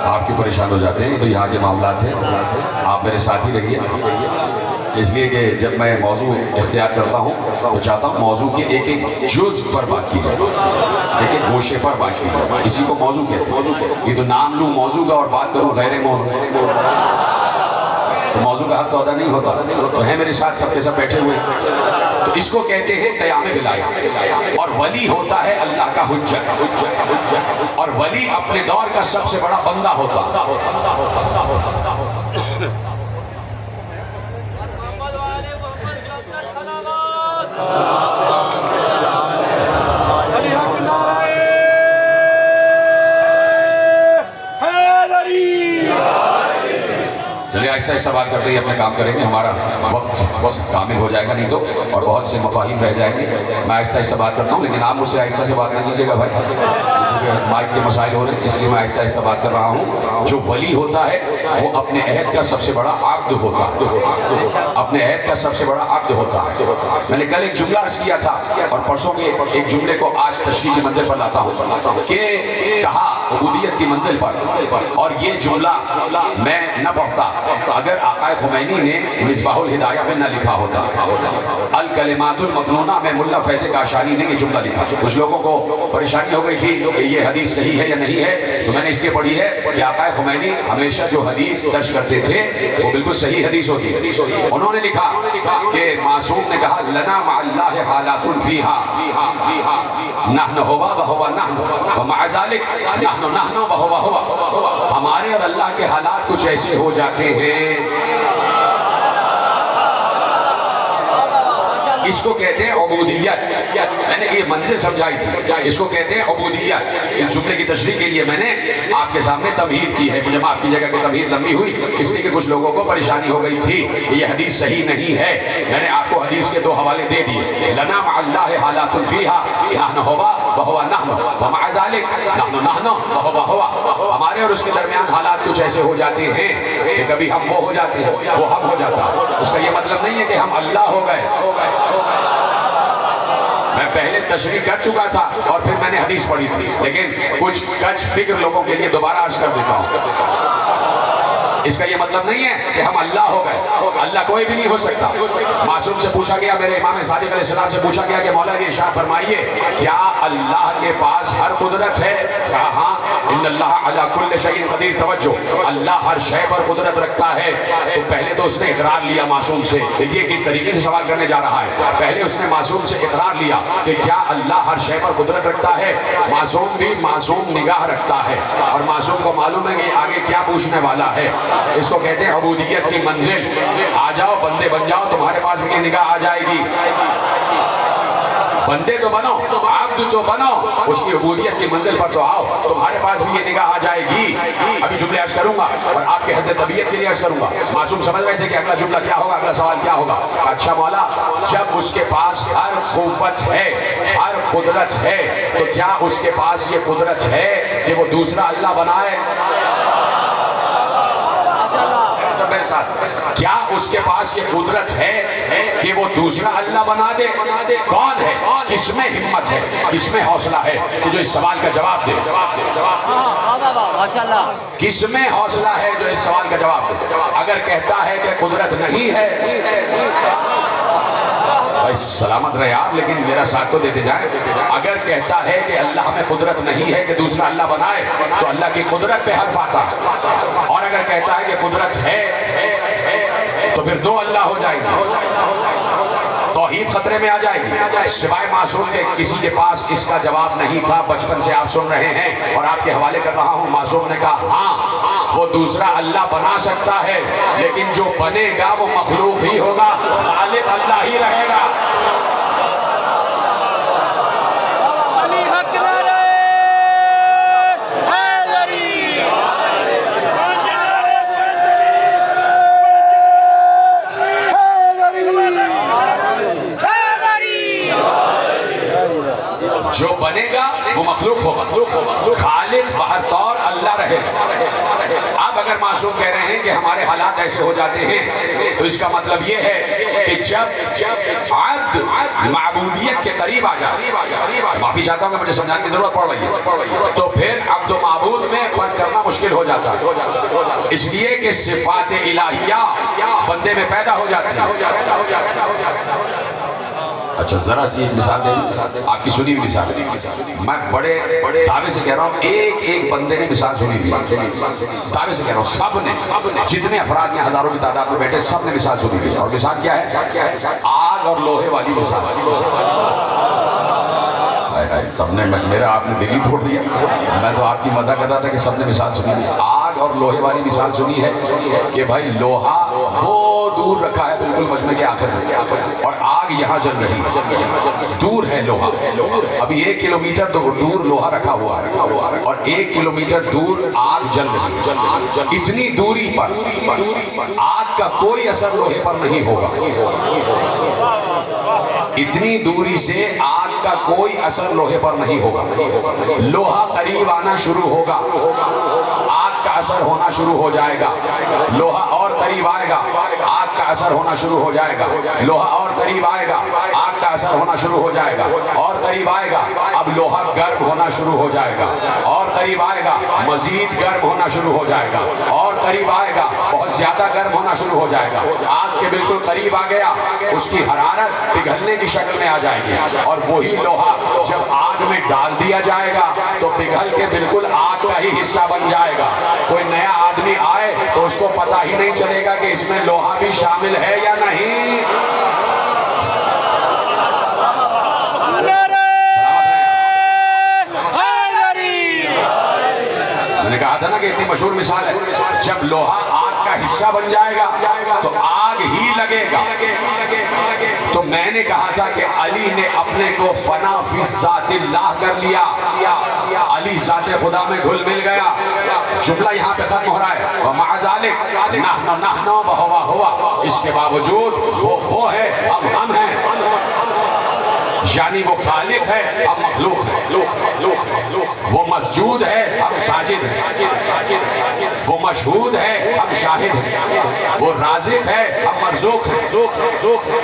آپ کیوں پریشان ہو جاتے ہیں؟ تو یہاں کے معاملات ہیں، آپ میرے ساتھ ہی رہیے، اس لیے کہ جب میں موضوع اختیار کرتا ہوں تو چاہتا ہوں موضوع کے ایک ایک جز پر بات کی جائے، ایک ایک گوشے پر بات کی جائے، اسی کو موضوع کہتے ہیں۔ یہ تو نام لوں موضوع کا اور بات کروں غیر موضوع، تو موضوع کا حق تو ادا نہیں ہوتا۔ تو ہیں میرے ساتھ سب کے سب بیٹھے ہوئے، تو اس کو کہتے ہیں قیام ولایت۔ اور ولی ہوتا ہے اللہ کا حجت، اور ولی اپنے دور کا سب سے بڑا بندہ ہوتا ہے۔ محمد والے محمد لشکر سلامات۔ چلیے ایسا ایسا بات کرتے ہی اپنے کام کریں گے، ہمارا وقت کامل ہو جائے گا نہیں تو، اور بہت سے مفاہیم رہ جائیں گے۔ میں آہستہ آہستہ بات کرتا ہوں، لیکن آپ مجھ سے آہستہ سے بات نہ کیجیے گا بھائی، کیونکہ مائک کے مسائل ہو رہے ہیں، اس لیے میں آہستہ آہستہ بات کر رہا ہوں۔ جو ولی ہوتا ہے وہ اپنے عہد کا سب سے بڑا عقد ہوتا ہے، اپنے عہد کا سب سے بڑا عقد ہوتا ہے۔ میں نے کل ایک جملہ عرض کیا تھا اور پرسوں کے ایک جملے کو آج تشریح کی منزل پر لاتا ہوں کہ کہا عبودیت کی منزل پر، اور یہ جملہ میں نہ پڑھتا اگر آقا خمینی نے مصباح الہدایہ میں نہ لکھا ہوتا۔ الکلمات المکنونہ میں ملا فیض کاشانی نے یہ جملہ لکھا۔ کچھ لوگوں کو پریشانی ہو گئی تھی کہ یہ حدیث صحیح ہے یا نہیں ہے، تو میں نے اس لیے پڑھی ہے کہ آقا خمینی ہمیشہ جو حدیث درج کرتے تھے وہ بالکل صحیح حدیث ہوتی ہے۔ انہوں نے لکھا کہ معصوم نے کہا لنا مع اللہ حالات فیہا نحن ہوا وہوا نحن ومع ذلک نحن نحن وہوا ہوا۔ ہمارے اور اللہ کے حالات کچھ ایسے ہو جاتے ہیں، اس کو کہتے ہیں عبودیت۔ میں نے یہ منزل سمجھائی تھی، اس کو کہتے ہیں عبودیت۔ اس جملے کی تشریح کے لیے میں نے آپ کے سامنے تمہید کی ہے، مجھے معاف کیجیے گا کہ تمہید لمبی ہوئی، اس لیے کہ کچھ لوگوں کو پریشانی ہو گئی تھی کہ یہ حدیث صحیح نہیں ہے۔ میں نے آپ کو حدیث کے دو حوالے دے دیے، لنا مع اللہ حالات فیہا نحن ہوا وہوا نحن ومع ذلک نحن نحن وہوا ہوا۔ ہمارے اور اس کے درمیان حالات کچھ ایسے ہو جاتے ہیں کہ کبھی ہم وہ ہو جاتے ہیں، وہ ہم ہو جاتا ہے۔ اس کا یہ مطلب نہیں ہے کہ ہم اللہ ہو گئے۔ میں پہلے تشریح کر چکا تھا اور پھر میں نے حدیث پڑھی تھی، لیکن کچھ کچھ فکر لوگوں کے لیے دوبارہ عرض کر دیتا ہوں۔ اس کا یہ مطلب نہیں ہے کہ ہم اللہ ہو گئے، اللہ کوئی بھی نہیں ہو سکتا۔ معصوم سے پوچھا گیا، میرے امام صادق علیہ السلام سے پوچھا گیا کہ مولا یہ ارشاد فرمائیے کیا اللہ کے پاس ہر قدرت ہے؟ کہا ہاں، ان اللہ علی کل شیء قدیر۔ توجہ، اللہ ہر شے پر قدرت رکھتا ہے۔ تو پہلے تو اس نے اقرار لیا معصوم سے، دیکھیے کس طریقے سے سوال کرنے جا رہا ہے۔ پہلے اس نے معصوم سے اقرار لیا کہ کیا اللہ ہر شے پر قدرت رکھتا ہے؟ معصوم بھی معصوم نگاہ رکھتا ہے، اور معصوم کو معلوم ہے کہ آگے کیا پوچھنے والا ہے۔ اس کو کہتے ہیں عبودیت کی منزل۔ آ جاؤ بندے بن جاؤ، تمہارے پاس بھی نگاہ آ جائے گی۔ بندے تو بنو، عبد تو بنو، اس کی عبودیت کی منزل پر تو آؤ، تمہارے پاس بھی یہ نگاہ آ جائے گی۔ ابھی جملے عرض کروں گا اور آپ کے حضرت طبیعت کے لیے عرض کروں گا۔ معصوم سمجھ رہے تھے کہ اگلا جملہ کیا ہوگا، اگلا سوال کیا ہوگا۔ اچھا مولا، جب اس کے پاس ہر قوت ہے، ہر قدرت ہے، تو کیا اس کے پاس یہ قدرت ہے کہ وہ دوسرا اللہ بنائے؟ میرے ساتھ، کیا اس کے پاس یہ قدرت ہے کہ وہ دوسرا اللہ بنا دے؟ کون ہے؟ کس میں ہمت ہے، کس میں حوصلہ ہے کہ جو اس سوال کا جواب دے؟ کس میں حوصلہ ہے جو اس سوال کا جواب دے؟ اگر کہتا ہے کہ قدرت نہیں ہے، بھائی سلامت رہے آپ، لیکن میرا ساتھ تو دیتے جائیں. اگر کہتا ہے کہ اللہ میں قدرت نہیں ہے کہ دوسرا اللہ بنائے تو اللہ کی قدرت پہ حرف آتا ہے، اور اگر کہتا ہے کہ قدرت ہے تو پھر دو اللہ ہو جائیں گے، توحید خطرے میں آ جائے گی. سوائے معصوم کے کسی کے پاس اس کا جواب نہیں تھا. بچپن سے آپ سن رہے ہیں اور آپ کے حوالے کر رہا ہوں. معصوم نے کہا ہاں وہ دوسرا اللہ بنا سکتا ہے، لیکن جو بنے گا وہ مخلوق ہی ہوگا، خالق اللہ ہی رہے گا. علی حق نعرہ حیدری. جو بنے گا وہ مخلوق ہوگا، خالق بہر طور اللہ رہے گا. اب اگر معصوم کہہ رہے ہیں کہ ہمارے حالات ایسے ہو جاتے ہیں تو اس کا مطلب یہ ہے کہ جب عبد معبودیت کے قریب آ جائے، معافی چاہتا ہوں کہ مجھے سمجھانے کی ضرورت پڑ رہی ہے، تو پھر عبد و معبود میں فرق کرنا مشکل ہو جاتا ہے، اس لیے کہ صفات الہیہ بندے میں پیدا ہو جاتی ہے. اچھا ذرا سی ایک مثال دیں، آپ کی سنی ہوئی مثال. میں بڑے دعوے سے کہہ رہا ہوں ایک بندے نے مثال سنی ہوئی، دعوے سے کہہ رہا ہوں سب نے، جتنے افراد یہاں ہزاروں کی تعداد میں بیٹھے سب نے مثال سنی ہوئی. اور مثال کیا ہے؟ آگ اور لوہے والی مثال. سب نے، میرا آپ نے دل ہی توڑ دیا. میں تو آپ کی مدح کر رہا تھا کہ سب نے مثال سنی ہوئی. آگ اور لوہے والی مثال سنی ہے کہ بھائی لوہا وہ دور رکھا ہے بالکل مجمع کے آخر میں، اور آگ یہاں جل رہی ہے. دور ہے لوہا، ابھی 1 کلومیٹر دور لوہا رکھا ہوا ہے اور 1 کلومیٹر دور آگ جل رہی ہے. اتنی دوری پر آگ کا کوئی اثر لوہے پر نہیں ہوگا. اتنی دوری سے آگ کا کوئی اثر لوہے پر نہیں ہوگا. لوہا قریب آنا شروع ہوگا، آگ کا اثر ہونا شروع ہو جائے گا. لوہا اور قریب آئے گا، آگ کا اثر ہونا شروع ہو جائے گا. لوہا اور قریب آئے گا، آگ کا اثر ہونا شروع ہو جائے گا. اور قریب آئے گا، اب لوہا گرم ہونا شروع ہو جائے گا. اور قریب آئے گا، مزید گرم ہونا شروع ہو جائے گا. اور قریب آئے گا، بہت زیادہ گرم ہونا شروع ہو جائے گا. آگ کے بالکل قریب آ گیا، اس کی حرارت پگھلنے کی شکل میں آ جائے گی. اور وہی لوہا جب آگ میں ڈال دیا جائے گا تو پگھل کے بالکل آگ کا ہی حصہ بن جائے گا. کوئی نیا آدمی آئے تو اس کو پتہ ہی نہیں چلے گا کہ اس میں لوہا بھی شامل ہے یا نہیں. میں نے کہا تھا نا کہ اتنی مشہور مثال ہے، جب لوہا آگ کا حصہ بن جائے گا تو آگ ہی لگے گا. تو میں نے کہا تھا کہ علی نے اپنے کو فنا فی ذات اللہ کر لیا، علی ذات خدا میں گھل مل گیا. جملہ یہاں پہ ختم ہو رہا ہے وَمَعَ ذَلِكَ نَحْنُ وَهُوَ هُوَ. اس کے باوجود وہ ہے اب ہم ہیں، یعنی وہ خالق ہے اب مخلوق ہے. وہ مسجود ہے اب ساجد ہے. وہ مشہود ہے اب شاہد ہے. وہ رازق ہے اب مرزوق ہے.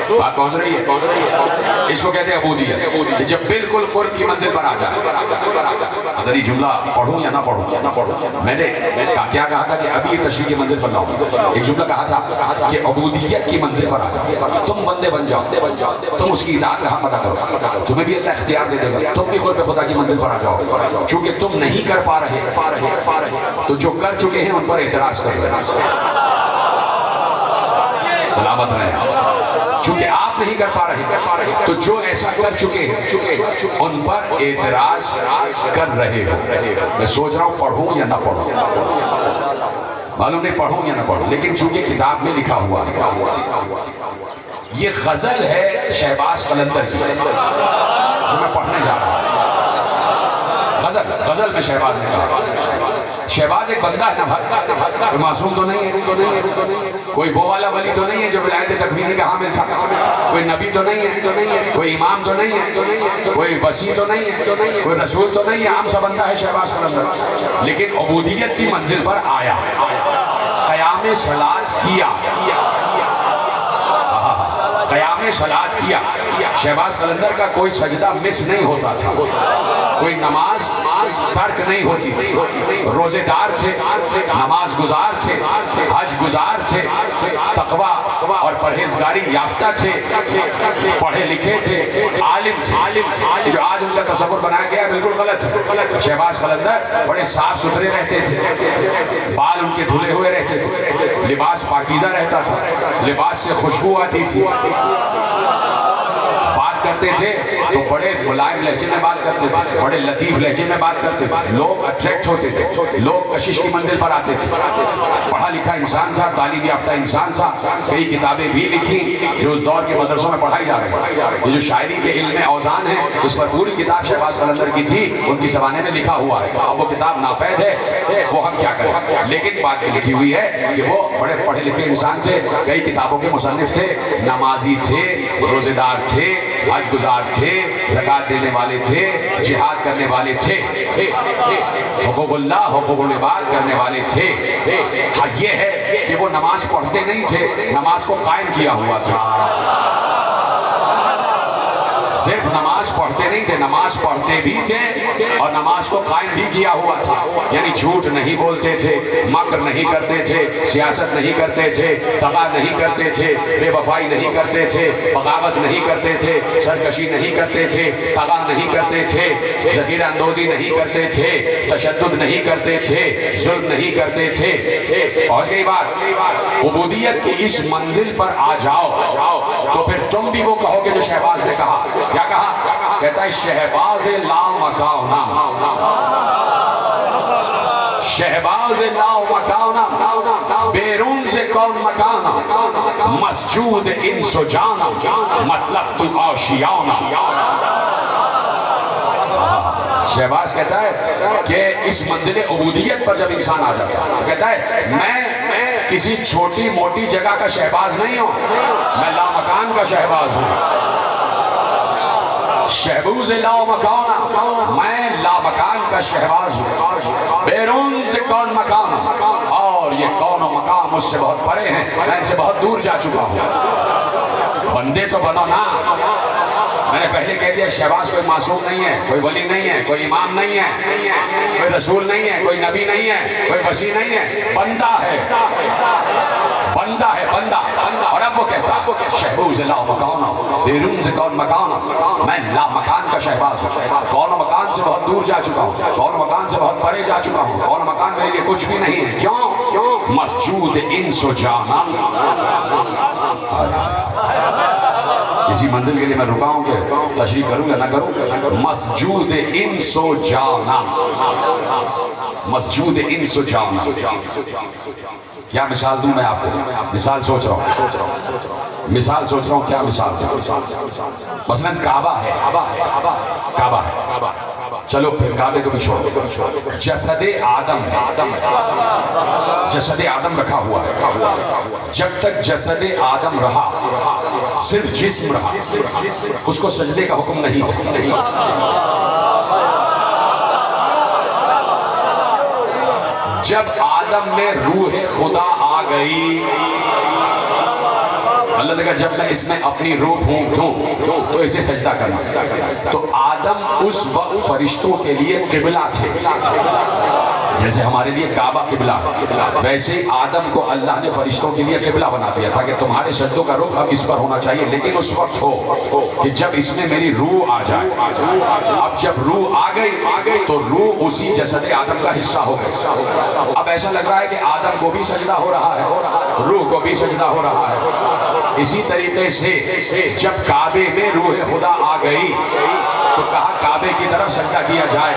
بات پہنچ رہی ہے؟ اس کو کہتے ہیں عبودیت، کہ جب بالکل قرب کی منزل پر آ جائے. اگر یہ جملہ پڑھوں یا نہ پڑھوں، میں نے کیا کہا تھا کہ ابھی یہ تشریح کی منزل پر لاؤں. ایک جملہ کہا تھا کہ عبودیت کی منزل پر آ جاؤ، تم بندے بن جاؤ، تم اس کی اطاعت کا حق ادا کرو، تمہیں بھی اللہ اختیار دے دے گا. تم بھی قرب خدا کی منزل پر آ جاؤ. چونکہ تم نہیں کر پا رہے تو جو کر چکے ہیں ان پر اعتراض کر رہے ہیں. سلامت رہے. چونکہ آپ نہیں کر پا رہے تو جو ایسا کر چکے ہیں ان پر اعتراض کر رہے ہو. میں سوچ رہا ہوں پڑھوں یا نہ پڑھوں، معلوم نہیں پڑھوں یا نہ پڑھوں، لیکن چونکہ کتاب میں لکھا ہوا یہ غزل ہے شہباز قلندر کی جو میں پڑھنے جا رہا ہوں. غزل میں شہباز نے کہا. شہباز ایک بندہ ہے نا بھائی، کوئی معصوم تو نہیں ہے، کوئی وہ والا ولی تو نہیں ہے جو ولایت تکوینی کا حامل تھا، کوئی نبی تو نہیں ہے، کوئی امام تو نہیں ہے، کوئی وسیع تو نہیں ہے، کوئی رسول تو نہیں ہے. عام سا بندہ ہے شہباز قلندر، لیکن عبودیت کی منزل پر آیا، قیام صلاۃ کیا. قیام صلات کیا. شہباز قلندر کا کوئی سجدہ مس نہیں ہوتا تھا, کوئی نماز ترک نہیں ہوتی تھی. روزے دار تھے, نماز گزار تھے, حج گزار تھے, تقوی اور پرہیزگاری یافتہ تھے, پڑھے لکھے تھے, عالم تھے. جو آج ان کا تصور بنایا گیا بالکل غلط ہے. شہباز قلندر بڑے صاف ستھرے رہتے تھے, بال ان کے دھلے ہوئے رہتے تھے, لباس پاکیزہ رہتا تھا, لباس سے خوشبو آتی تھی. بات کرتے تھے تو بڑے ملائم لہجے میں بات کرتے تھے, بڑے لطیف لہجے میں بات کرتے تھے. لوگ اٹریکٹ ہوتے تھے, لوگ کشش کی منزل پر آتے تھے. پڑھا لکھا انسان تھا, تعلیم یافتہ انسان تھا. کئی کتابیں بھی لکھی جو اس دور کے مدرسوں میں پڑھائی جا رہی ہیں. یہ جو شاعری کے علم اوزان ہے, اس پر پوری کتاب شہباز قلندر کی تھی, ان کی زبانے میں لکھا ہوا ہے. اب وہ کتاب ناپید ہے, وہ ہم کیا کریں, لیکن بات میں لکھی ہوئی ہے کہ وہ بڑے پڑھے لکھے انسان تھے, کئی کتابوں کے مصنف تھے, نمازی تھے, روزے دار تھے, حج گزار تھے, زکوٰۃ دینے والے تھے, جہاد کرنے والے تھے, حقوق اللہ حقوق العباد کرنے والے تھے. ہاں یہ ہے کہ وہ نماز پڑھتے نہیں تھے, نماز کو قائم کیا ہوا تھا. صرف نماز پڑھتے نہیں تھے, نماز پڑھتے بھی تھے اور نماز کو قائم بھی کیا ہوا تھا. یعنی جھوٹ نہیں بولتے تھے, مکر نہیں کرتے تھے, سیاست نہیں کرتے تھے, دغا نہیں کرتے تھے, بے وفائی نہیں کرتے تھے, بغاوت نہیں کرتے تھے, سرکشی نہیں کرتے تھے, طغا نہیں کرتے تھے, ذخیرہ اندوزی نہیں کرتے تھے, تشدد نہیں کرتے تھے, ظلم نہیں کرتے تھے. اور کئی بات عبودیت کی اس منزل پر آ جاؤ تو پھر تم بھی وہ کہو گے جو شہباز نے کہا. کیا کہا؟ کہتا ہے شہباز لا مکانا, شہباز لا مکانا, بیرون سے کون مکانا, مسجود انس و جانا, مطلب تو آشیانا. شہباز کہتا ہے کہ اس منزل عبودیت پر جب انسان آ جاتا ہے, کہتا ہے میں کسی چھوٹی موٹی جگہ کا شہباز نہیں ہوں, میں لامکان کا شہباز ہوں. شہبوز لا مکانا, میں لامکان کا شہباز ہوں, بیرون سے کون مکانا, اور یہ کون و مقام مجھ سے بہت پرے ہیں, میں ان سے بہت دور جا چکا ہوں. بندے تو بنو نا. میں نے پہلے کہہ دیا شہباز کوئی معصوم نہیں ہے, کوئی ولی نہیں ہے, کوئی امام نہیں ہے, کوئی رسول نہیں ہے, کوئی نبی نہیں ہے, کوئی وسیع نہیں ہے, بندہ ہے, بندہ ہے, بندہ. اور اب وہ کہتا ہے شہبوز لا مکانا, بیرون سے کون مکانا, میں لا مکان کا شہباز ہوں, کون مکان سے بہت دور جا چکا ہوں, کون مکان سے بہت پرے جا چکا ہوں, کون مکان میرے لیے کچھ بھی نہیں ہے. کیوں؟ مسجود انس و جانا. اسی منزل کے لیے میں رکا ہوں کہ تشریح کروں یا نہ کروں. مسجود انس و جانا, مسجود انس و جانا. کیا مثال دوں میں آپ کو؟ مثال سوچ رہا ہوں, کیا مثال دوں؟ مثلاً کعبہ ہے, کعبہ ہے, چلو پھر کعبے کو بھی چھوڑو. جسد آدم ہے, جسد آدم رکھا ہوا ہے. جب تک جسد آدم رہا, صرف جسم رہا, اس کو سجدے کا حکم نہیں تھا. جب آدم میں روح خدا آ گئی, اللہ نے کہا جب میں اس میں اپنی روح پھونکوں تو اسے سجدہ کرنا. تو آدم اس وقت فرشتوں کے لیے قبلہ تھے, جیسے ہمارے لیے کعبہ قبلہ ہے, ویسے آدم کو اللہ نے فرشتوں کے لیے قبلہ بنا دیا تھا کہ تمہارے سجدوں کا رخ اب اس پر ہونا چاہیے, لیکن اس وقت ہو کہ جب اس میں میری روح آ جائے. اب جب روح آ گئی تو روح اسی جسد آدم کا حصہ ہو گئی. اب ایسا لگ رہا ہے کہ آدم کو بھی سجدہ ہو رہا ہے, روح کو بھی سجدہ ہو رہا ہے. اسی طریقے سے جب کعبے میں روح خدا آ گئی تو کہا کعبے کی طرف سجدہ کیا جائے.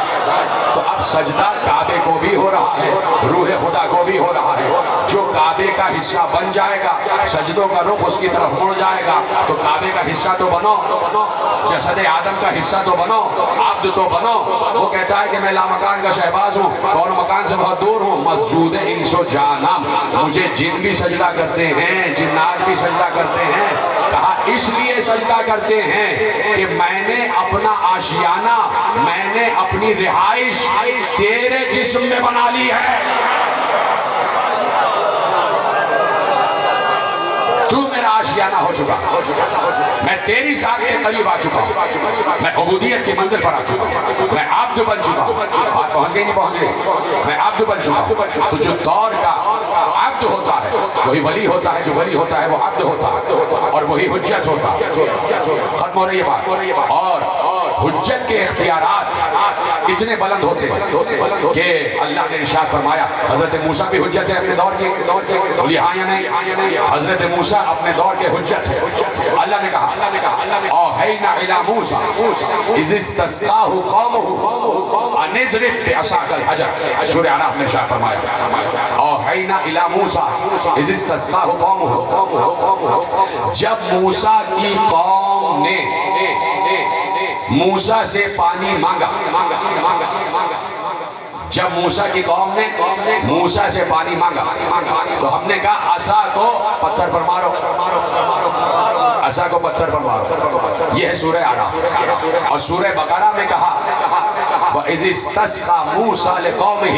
تو اب سجدہ کعبے کو بھی ہو رہا ہے, روح خدا کو بھی ہو رہا ہے. جو کعبے کا حصہ بن جائے گا, سجدوں کا رخ اس کی طرف مڑ جائے گا, تو کعبے کا حصہ تو بنو, جسد آدم کا حصہ تو بنو, عبد تو بنو. وہ کہتا ہے کہ میں لامکان کا شہباز ہوں, کون مکان سے بہت دور ہوں. مسجود انس و جانا, مجھے جن بھی سجدہ کرتے ہیں, جنات بھی سجدہ کرتے ہیں. کہا اس لیے سجدہ کرتے ہیں کہ میں نے اپنا آشیانہ, میں نے اپنی رہائش تیرے جسم میں بنا لی ہے. تو میرا آشیانہ ہو چکا، میں تیری ذات کے قریب آ چکا ہوں، میں عبودیت کی منزل پر آ چکا ہوں، میں عبد بن چکا ہوں. بات پہنچ گئی نہیں پہنچ گئی؟ میں عبد بن چکا ہوں. تو جو دور کا عبد ہوتا ہے وہی ولی ہوتا ہے، جو ولی ہوتا ہے وہ عبد ہوتا ہے، اور وہی حجت ہوتا ہے. ختم ہو رہی ہے بات. اور حجت کے اختیارات اتنے بلند ہوتے ہیں کہ اللہ نے ارشاد فرمایا حضرت موسیٰ بھی حجت ہے اپنے دور کے. بولی ہاں یا نہیں؟ حضرت موسیٰ اپنے دور کے حجت ہے. اللہ نے کہا اوحینا الی موسیٰ اذ استسقاہ قومہ ان اضرب بعصاک الحجر. سورہ اعراف میں ارشاد فرمایا اوحینا الی موسیٰ اذ استسقاہ قومہ. جب موسیٰ کی قوم نے موسیٰ سے پانی مانگا، جب موسیٰ کی قوم نے موسیٰ سے پانی مانگا تو ہم نے کہا عصا کو پتھر پر مارو، عصا کو پتھر پر مارو. یہ ہے سورہ اعراف. اور سورہ بقرہ میں کہا وَإِذِ اسْتَسْقَىٰ مُوسَىٰ لِقَوْمِهِ،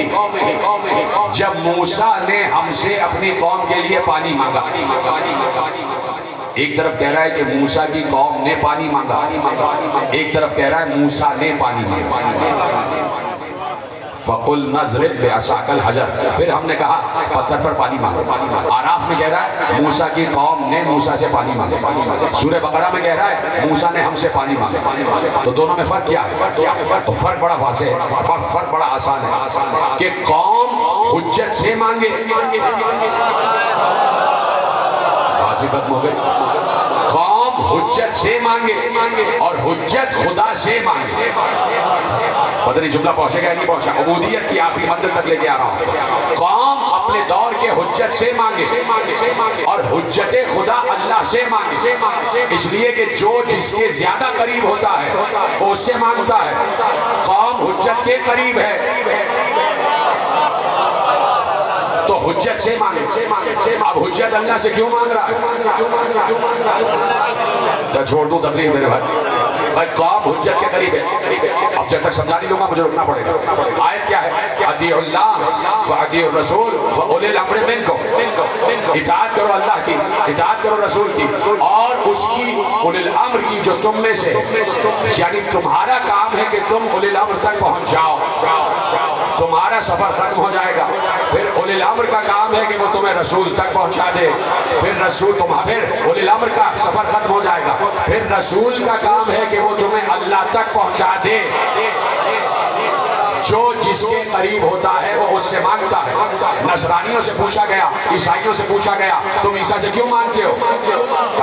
جب موسیٰ نے ہم سے اپنی قوم کے لیے پانی مانگا. ایک طرف کہہ رہا ہے کہ موسیٰ کی قوم نے پانی مانگا، ایک طرف کہہ رہا ہے موسیٰ نے پانی مانگا. فَقُلْنَا اضْرِب بِعَصَاكَ الْحَجَرَ، پھر ہم نے کہا پتھر پر پانی مانگو. اعراف میں کہہ رہا ہے موسیٰ کی قوم نے موسیٰ سے پانی مانگا. سورہ بقرہ میں کہہ رہا ہے موسیٰ نے ہم سے پانی مانگا. تو دونوں میں فرق کیا ہے؟ تو فرق بڑا واضح ہے، فرق بڑا آسان ہے کہ قوم حجت سے مانگے، بات ہی ختم ہو گئی. قوم حجت سے مانگے اور حجت خدا سے مانگے. پتہ نہیں جملہ پہنچے گا نہیں پہنچا. عبودیت کی آخری منزل تک لے کے آ رہا ہوں. قوم اپنے دور کے حجت سے مانگے اور حجت خدا اللہ سے مانگے. اس لیے کہ جو جس کے زیادہ قریب ہوتا ہے وہ اس سے مانگتا ہے. قوم حجت کے قریب ہے تو حجت سے مانگے. اب حجت اللہ سے کیوں مانگ رہا ہے؟ چھوڑ دوں تقریر میرے بھائی. قوم حجت کے قریب ہے. اب جب تک سمجھا نہیں لوں گا مجھے رکنا پڑے گا. آیت کیا ہے؟ اطیعوا اللہ واطیعوا الرسول واولی الامر منکم. اطاعت کرو اللہ کی، اطاعت کرو رسول کی اور اس کی اولی الامر کی جو تم میں سے، یعنی تمہارا کام ہے کہ تم اولی الامر تک پہنچ جاؤ. تمہارا سفر ختم ہو جائے گا. پھر اولی الامر کا کام ہے کہ وہ تمہیں رسول تک پہنچا دے. پھر اولی الامر کا سفر ختم ہو جائے گا. پھر رسول کا کام ہے کہ وہ تمہیں اللہ تک پہنچا دے. جو جس کے قریب ہوتا ہے وہ اس سے مانگتا ہے. نصرانیوں سے پوچھا گیا، عیسائیوں سے پوچھا گیا تم عیسیٰ سے کیوں مانگتے ہو؟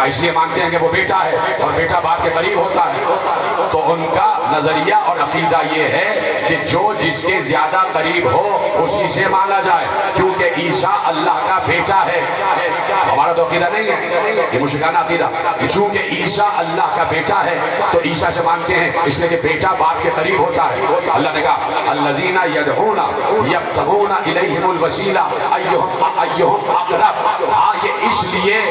اس لیے مانگتے ہیں کہ وہ بیٹا ہے اور بیٹا باپ کے قریب ہوتا ہے. تو ان کا نظریہ اور عقیدہ یہ ہے کہ جو جس کے زیادہ قریب ہو اسی سے مانگا جائے، کیونکہ عیسیٰ اللہ کا بیٹا ہے. ہمارا تو عقیدہ نہیں ہے، یہ مشرکانہ عقیدہ. چونکہ عیسیٰ اللہ کا بیٹا ہے تو عیسیٰ سے مانگتے ہیں، اس لیے کہ بیٹا باپ کے قریب ہوتا ہے. اللہ نے کہا الذین یدعون یبتغون الیہم الوسیلہ ایہم اقرب. ہاں یہ اس لیے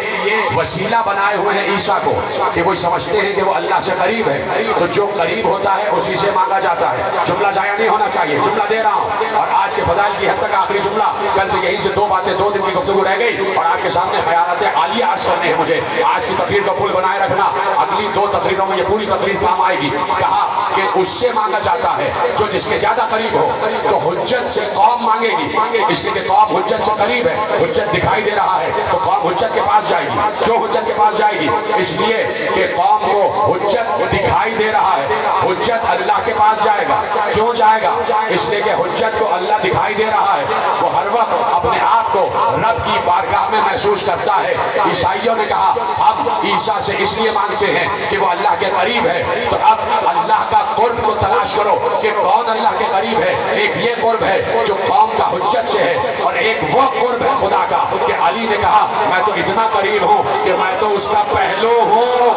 وسیلہ بنائے ہوئے ہیں عیسیٰ کو کہ وہ سمجھتے ہیں کہ وہ اللہ سے قریب ہے. تو جو قریب ہوتا ہے اسی سے مانگا جاتا ہے. جملہ ضائع نہیں ہونا چاہیے، جملہ دے رہا ہوں. اور آج کے فضائل کی حد تک آخری جملہ. کل سے یہیں سے دو باتیں، 2 دن کی گفتگو رہ گئی اور آپ کے سامنے خیالات عالیہ عرض کرنے ہیں مجھے. آج کی تقریر کا پل بنائے رکھنا، اگلی 2 تقریروں میں یہ پوری تقریر کام آئے گی. کہا کہ اس سے مانگا جاتا ہے جو جس کے زیادہ قریب ہو. تو حجت سے قوم مانگے گی، اس لیے کہ قوم حجت سے قریب ہے. حجت دکھائی دے رہا ہے تو قوم حجت کے پاس جائے گی. کیوں حجت کے پاس جائے گی؟ اس لیے کہ قوم کو حجت دکھائی دے رہا ہے. حجت اللہ کے پاس جائے گا. کیوں جائے گا؟ اس لیے کہ حجت کو اللہ دکھائی دے رہا ہے. وہ ہر وقت اپنے آپ کو رب کی بارگاہ میں محسوس کرتا ہے. عیسائیوں نے کہا ہم عیسیٰ سے اس لیے مانگتے ہیں کہ وہ اللہ کے قریب ہے. تو اب اللہ کا قرب کو تلاش کرو کہ کون اللہ کے قریب ہے. ایک یہ قرب ہے جو قوم کا حجت سے ہے اور ایک وہ قرب ہے خدا کا کہ علی نے کہا میں تو اتنا قریب ہوں کہ میں تو اس کا پہلو ہوں.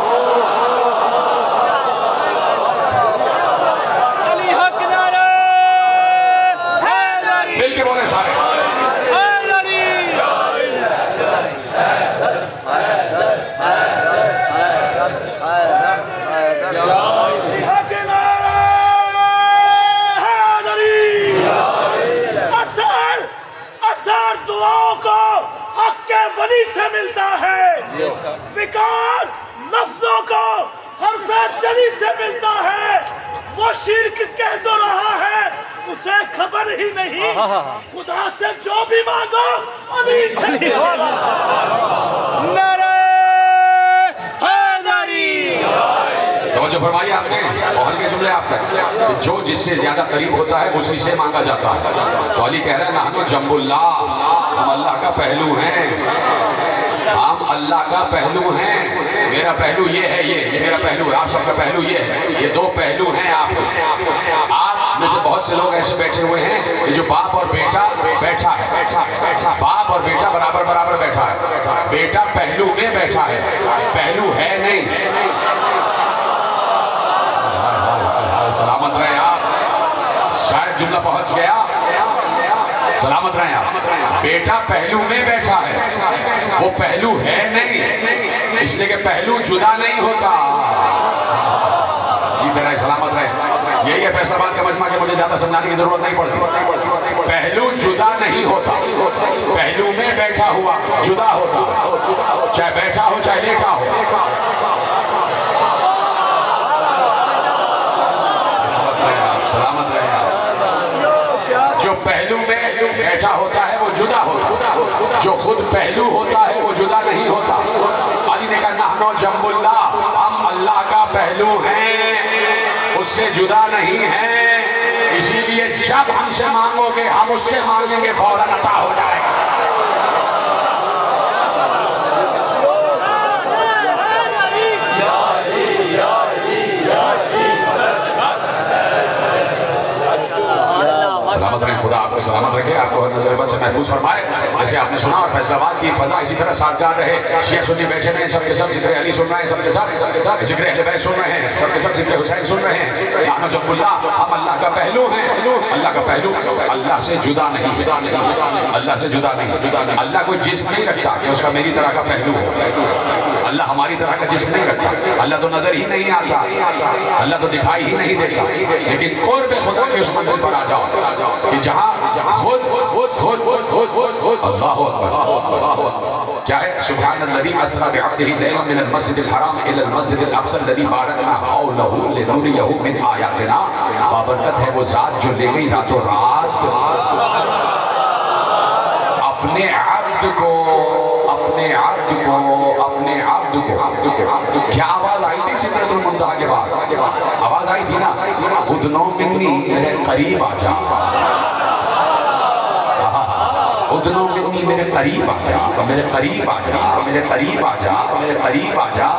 علی حق نعرہ حیدری، مل کے بولے سارے حیدری. اثر دعاؤں کو حق کے ولی سے ملتا ہے، فکار لفظوں کو حرف جلی سے ملتا ہے، وہ شرک کہہ تو رہا ہے اسے خبر ہی نہیں، خدا سے جو بھی مانگو علی سے نعرہ حیدری توجہ فرمائیے آپ نے بہت کے جملے آپ کا جو جس سے زیادہ قریب ہوتا ہے اسی سے مانگا جاتا ہے. تو علی کہہ رہے ہیں نحن جنب اللہ، ہم اللہ کا پہلو ہیں، ہم اللہ کا پہلو ہیں. میرا پہلو یہ ہے، یہ میرا پہلو ہے، آپ سب کا پہلو یہ ہے. یہ دو پہلو ہیں آپ کے. آپ میں سے بہت سے لوگ ایسے بیٹھے ہوئے ہیں کہ جو باپ اور بیٹا بیٹھا ہے، باپ اور بیٹا برابر برابر بیٹھا ہے، بیٹا پہلو میں بیٹھا ہے، پہلو ہے نہیں. سلامت رہے آپ، شاید جملہ پہنچ گیا. سلامت رہے آپ. بیٹا پہلو میں بیٹھا ہے، وہ پہلو ہے نہیں، اس لیے کہ پہلو جدا نہیں ہوتا. جیتے رہے، سلامت رہے. یہی ہے فیصل آباد کا مجمع کہ مجھے زیادہ سمجھانے کی ضرورت نہیں پڑتی. پہلو جدا نہیں ہوتا، پہلو میں بیٹھا ہوا جدا ہوتا، چاہے بیٹھا ہو چاہے لیٹا ہو. سلامت رہے آپ. جو پہلو میں بیٹھا ہوتا ہے وہ جدا ہوتا، جو خود پہلو ہوتا ہے وہ جدا نہیں ہوتا. علی نے کہا نحن جنب اللہ، ہم اللہ کا پہلو ہیں، اس سے جدا نہیں ہیں. اسی لیے جب ہم سے مانگو گے ہم اس سے مانگیں گے فوراً عطا ہو جائے گا. سلامت رہیں، خدا آپ کو سلامت رکھے، آپ کو ہر نظر بد سے محفوظ فرمائے. جیسے آپ نے سنا اور فیصل آباد کی فضا اسی طرح سازگار رہے. شیعہ سنی بیٹھے ہیں، سب کے سب ذکر علی سن رہے ہیں، سب کے ساتھ ذکر اہل بیت سن رہے ہیں، سب کے سب ذکر حسین سن رہے ہیں. نحن جنب اللہ، ہم اللہ کا پہلو ہیں. اللہ کا پہلو اللہ سے جدا نہیں، اللہ سے جدا نہیں. اللہ کوئی جسم نہیں رکھتا کہ اس کا میری طرح کا پہلو ہو. اللہ ہماری طرح کا جسم نہیں رکھتا. اللہ تو نظر ہی نہیں آتا، اللہ تو دکھائی ہی نہیں دیتا. لیکن قرب خدا کے اس منزل پر آ جاؤ کہ جہاں خود اللہ اکبر. کیا ہے؟ سبحان الذی اسری بعبدہ لیلا من المسجد الحرام الی المسجد الاقصی الذی بارکنا حولہ لنریہ من آیاتنا. بابرکت ہے وہ ذات جو لے گئی راتوں رات اپنے عبد کو، اپنے عبد کو، اپنے عبد کو. کیا آواز آئی تھی سدرۃ المنتہا کے بعد؟ آواز آئی تھی نا، ادنو منی، میرے قریب آ جا. ادنو منی، میرے قریب آ جا، میرے قریب آ جا، میرے قریب آ جا، میرے قریب آ جا.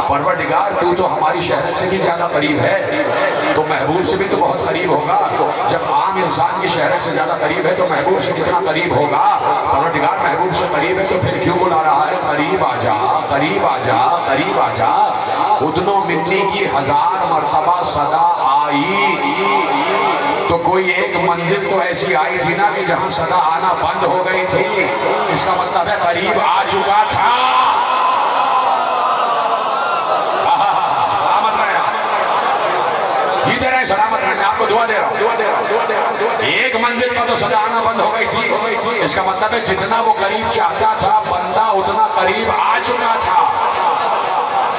پروردگار تو ہماری شہرت سے بھی زیادہ قریب ہے، تو محبوب سے بھی تو بہت قریب ہوگا. جب عام انسان کی شہرت سے زیادہ قریب ہے تو محبوب سے کتنا قریب ہوگا. پروردگار محبوب سے قریب ہے تو پھر کیوں بلا رہا ہے قریب آ جا، قریب آ جا، قریب آ جا. ادنو منی کی 1000 مرتبہ صدا آئی تو کوئی ایک منزل تو ایسی آئی تھی نا کہ جہاں صدا آنا بند ہو گئی تھی. اس کا مطلب ہے قریب آ چکا تھا. سلامت رہے جیتے رہے، سلامت رہے. آپ کو دعا دے رہا ہوں. ایک منزل پر تو صدا آنا بند ہو گئی تھی، اس کا مطلب ہے جتنا وہ قریب چاہتا تھا بندہ اتنا قریب آ چکا تھا.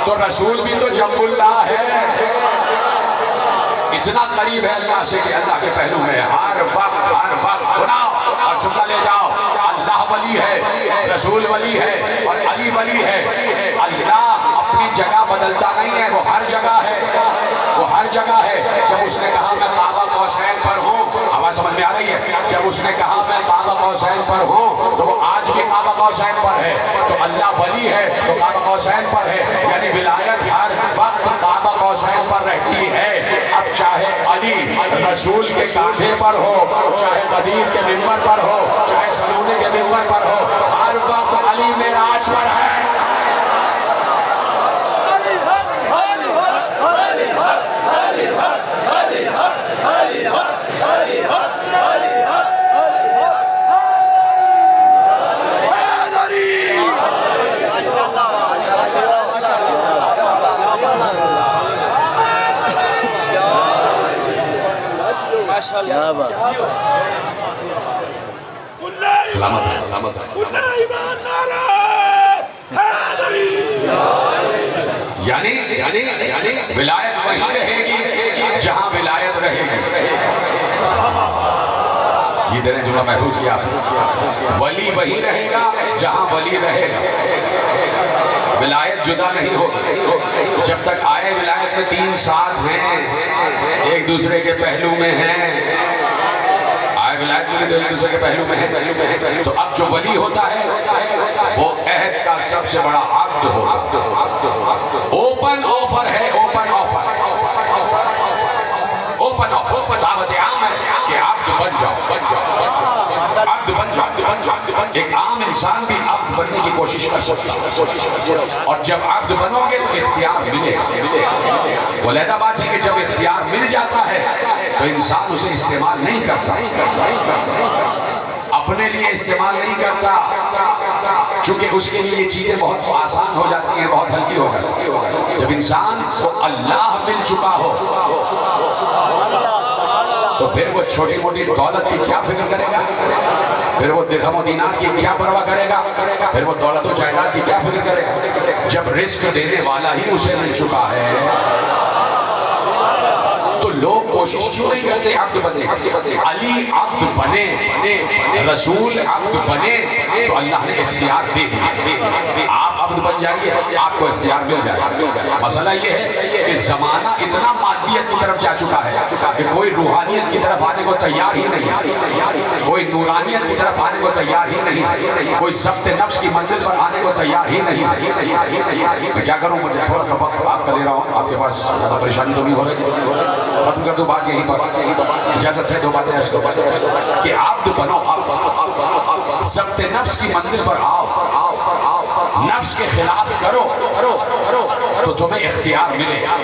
تو رسول بھی تو جنب اللہ ہے، اتنا قریب ہے اللہ سے کہ اللہ کے پہلو میں ہر وقت سناؤ اور جملہ لے جاؤ. اللہ ولی ہے، رسول ولی ہے اور علی ولی ہے. اللہ اپنی جگہ بدلتا نہیں ہے، وہ ہر جگہ ہے، وہ ہر جگہ ہے. جب اس نے کہا میں کعبہ قوسین پر ہوں، آواز سمجھ میں آ رہی ہے؟ جب اس نے کہا میں کعبہ قوسین پر ہوں تو وہ آج بھی کعبہ قوسین پر ہے. تو اللہ ولی ہے تو کعبہ قوسین پر ہے، یعنی ولایت ہر وقت کعبہ قوسین پر رہتی ہے. اب چاہے علی رسول کے کاندھے پر ہو، چاہے قدیر کے منبر پر ہو، چاہے سلونے کے منبر پر ہو، ہر وقت علی معراج پر ہے. سلامت ہے، سلامت ہے۔ ایمان نعرہ حیدری، یعنی ولایت وہی رہے گی جہاں ولایت رہے گی۔ یہ طرح جملہ محفوظ کیا، ولی وہی رہے گا جہاں ولی رہے گا، ولایت جدا نہیں ہوگی۔ جب تک آئے ولایت میں تین ساتھ ہیں، ایک دوسرے کے پہلو میں ہیں، آئے ولایت میں تو ایک دوسرے کے پہلو میں ہیں، تو اب جو ولی ہوتا ہے وہ عہد کا سب سے بڑا عقد ہوگا۔ اوپن آفر ہے، اوپن آفر، اوپن آفر، دعوت عام ہے کہ عبد بن جاؤ، عبد بن جاؤ۔ ایک عام انسان بھی عبد بننے کی کوشش کر سکتا ہے، اور جب عبد بنو گے تو اختیار ملے گا۔ علیحدہ بات ہے کہ جب اختیار مل جاتا ہے تو انسان اسے استعمال نہیں کرتا، اپنے لیے استعمال نہیں کرتا، چونکہ اس کے لیے یہ چیزیں بہت آسان ہو جاتی ہیں، بہت ہلکی ہو جاتی ہیں۔ جب انسان کو اللہ مل چکا ہو تو پھر وہ چھوٹی موٹی دولت کی کیا فکر کرے گا، پھر وہ درہم و دینار کی کیا پرواہ کرے گا، پھر وہ دولت و جائیداد کی کیا فکر کرے گا، جب رزق دینے والا ہی اسے مل چکا ہے۔ تو لوگ کوشش کیوں نہیں کرتے عبد بنے؟ علی عبد بنے، رسول عبد بنے تو اللہ نے اختیار دے دیا۔ آپ عبد بن جائیے، آپ کو اختیار مل جائے۔ مسئلہ یہ ہے کہ زمانہ اتنا مادیت کی طرف جا چکا ہے کہ کوئی روحانیت کی طرف آنے کو تیار ہی نہیں، کوئی نورانیت کی طرف آنے کو تیار ہی نہیں، کوئی ضبط نفس کی منزل پر آنے کو تیار ہی نہیں۔ میں کیا کروں، مجھے تھوڑا سا وقت آپ کا لے رہا ہوں، آپ کے پاس زیادہ پریشانی تو نہیں ہو رہی؟ ختم کر دو بات یہیں پر، اجازت ہے دو باتیں کہ عبد بنو، ضبط نفس کی منزل پر آؤ، نفس کے خلاف کرو تو تمہیں اختیار ملے گا۔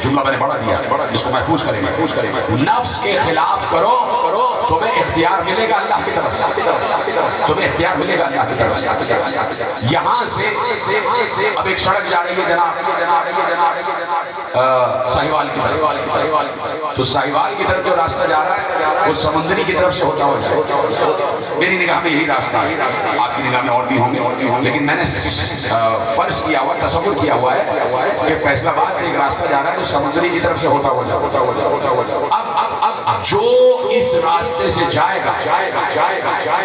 جملہ میں نے بڑھا دیا، اس کو محفوظ کریں، نفس کے خلاف کرو تمہیں اختیار ملے گا اللہ کی طرف سے، تمہیں اختیار ملے گا اللہ کی طرف سے۔ یہاں سے اب ایک سڑک جا رہی ہے جناب ساہیوال کی طرف، تو ساہیوال کی طرف جو راستہ جا رہا ہے وہ سمندری کی طرف سے ہوتا ہوا جائے۔ میری نگاہ میں یہی راستہ ہے، آپ کی نگاہ میں اور بھی ہوں گے، لیکن میں نے فرض کیا ہوا، تصور کیا ہوا ہے کہ فیصل آباد سے ایک راستہ جا رہا ہے جو سمندری کی طرف سے ہوتا ہوا جائے۔ اب جو اس راستے سے جائے گا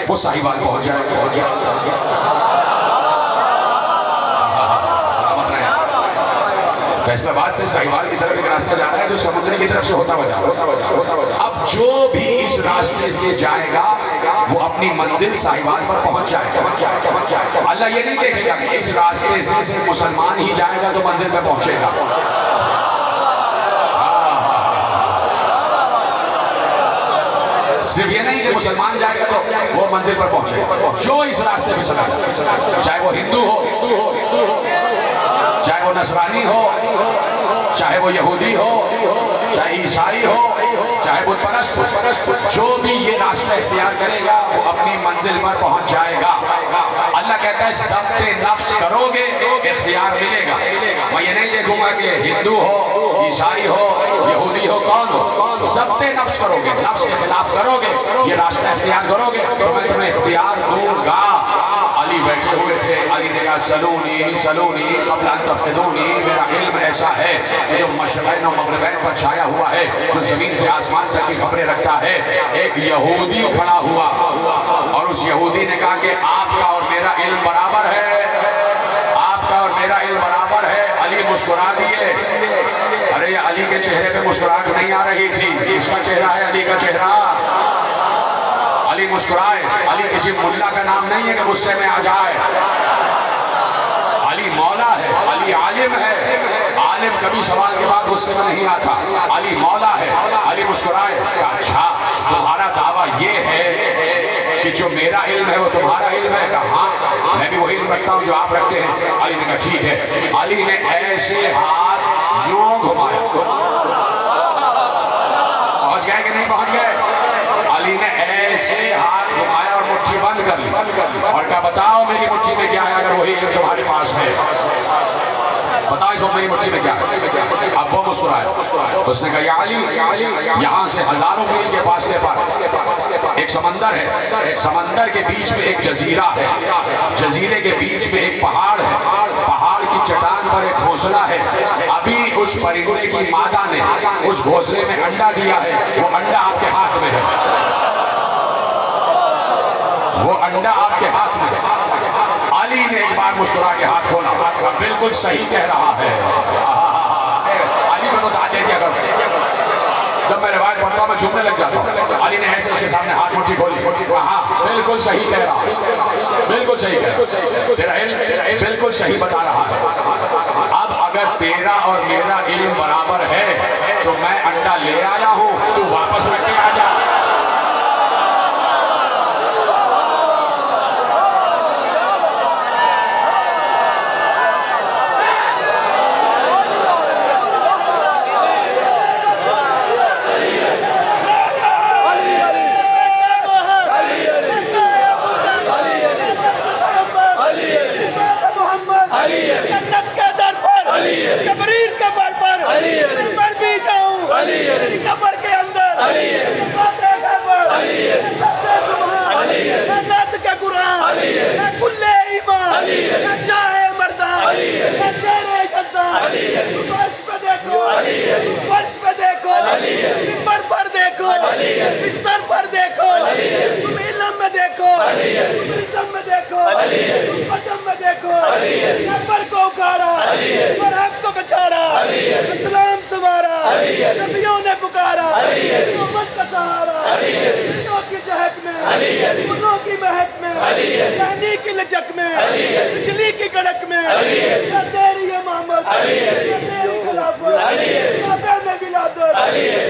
وہ ساہیوال پہنچ جائے گا۔ فیصل آباد سے ساہیوال کی طرف ایک راستہ جا رہا ہے جو سمندری کی طرف سے ہوتا ہوا جائے گا۔ اب جو بھی اس راستے سے جائے گا وہ اپنی منزل ساہیوال پر پہنچ جائے گا۔ اللہ یہ نہیں دیکھے گا کہ اس راستے سے صرف مسلمان ہی جائے گا تو منزل پہ پہنچے گا۔ صرف یہ نہیں کہ مسلمان جائے گا تو وہ منزل پر پہنچے گا، جو اس راستے پہ چلا جائے، چاہے وہ ہندو ہو، چاہے وہ نصرانی ہو، چاہے وہ یہودی ہو، چاہے عیسائی ہو، چاہے بت پرست ہو، جو بھی یہ راستہ اختیار کرے گا وہ اپنی منزل پر پہنچ جائے گا۔ اللہ کہتا ہے ضبط نفس کرو گے اختیار ملے گا۔ میں یہ نہیں دیکھوں گا کہ ہندو ہو، عیسائی ہو، یہودی ہو، کون ہو، ضبط نفس کرو گے، نفس کے خلاف کرو گے، یہ راستہ اختیار کرو گے تو میں تمہیں اختیار دوں گا۔ علی بیٹھے ہوئے تھے، علی نے کہا سلونی سلونی قبل ان تفتدونی، میرا علم ایسا ہے کہ جو مشرقین و مغربین پر چھایا ہوا ہے، جو زمین سے آسمان تک کی خبریں رکھتا ہے۔ ایک یہودی کھڑا ہوا اور اس یہودی نے کہا کہ آپ کا اور میرا علم برابر ہے، آپ کا اور میرا علم برابر ہے۔ علی مسکرا دیے۔ ارے علی کے چہرے پہ مسکراہٹ نہیں آ رہی تھی، اس کا چہرہ ہے علی کا چہرہ۔ علی مسکرائے۔ علی کسی ملا کا نام نہیں ہے کہ غصے میں آ جائے، علی مولا ہے، علی عالم ہے، عالم کبھی سوال کے بعد غصے میں نہیں آتا، علی مولا ہے۔ علی مسکرائے، اچھا تمہارا دعویٰ یہ ہے کہ جو میرا علم ہے وہ تمہارا علم ہے؟ کہا ہاں، میں بھی وہی علم رکھتا ہوں جو آپ رکھتے ہیں۔ علی نے کہا ٹھیک ہے۔ علی نے ایسے ہاتھ یوں گھمایا، پہنچ گئے کہ نہیں پہنچ گئے؟ علی نے ایسے ہاتھ گھمایا اور مٹھی بند کر لی اور کہا بتاؤ میری مٹھی میں کیا ہے اگر وہی علم تمہارے پاس ہے، بتاؤ اس وقت میری مٹھی میں کیا ہے؟ اب وہ مسکرایا. اس نے کہا یا علی یہاں سے ہزاروں میل کے فاصلے پر ایک سمندر ہے, سمندر کے بیچ میں ایک جزیرہ ہے, جزیرے کے بیچ میں ایک پہاڑ ہے, پہاڑ کی چٹان پر ایک گھونسلہ ہے. ابھی اس پرندے کی مادہ نے اس گھونسلے میں انڈا دیا ہے, وہ انڈا آپ کے ہاتھ میں ہے, وہ انڈا آپ کے ہاتھ میں ہے. علی نے ایک بار مسکرا کے ہاتھ کھولا, بالکل صحیح کہہ رہا ہے. علی کو تو داد دے دیا کرو, جب میں روایت پڑھتا ہوں میں جھومنے لگ جاتا ہوں. علی نے ایسے اس کے سامنے ہاتھ مٹھی کھولی, ہاں بالکل صحیح کہہ رہا ہے, بالکل صحیح کہہ رہا ہے, تیرا علم بالکل صحیح بتا رہا ہے. اب اگر تیرا اور میرا علم برابر ہے تو میں انڈا لے آیا ہوں, تو واپس رکھ کے آ جا.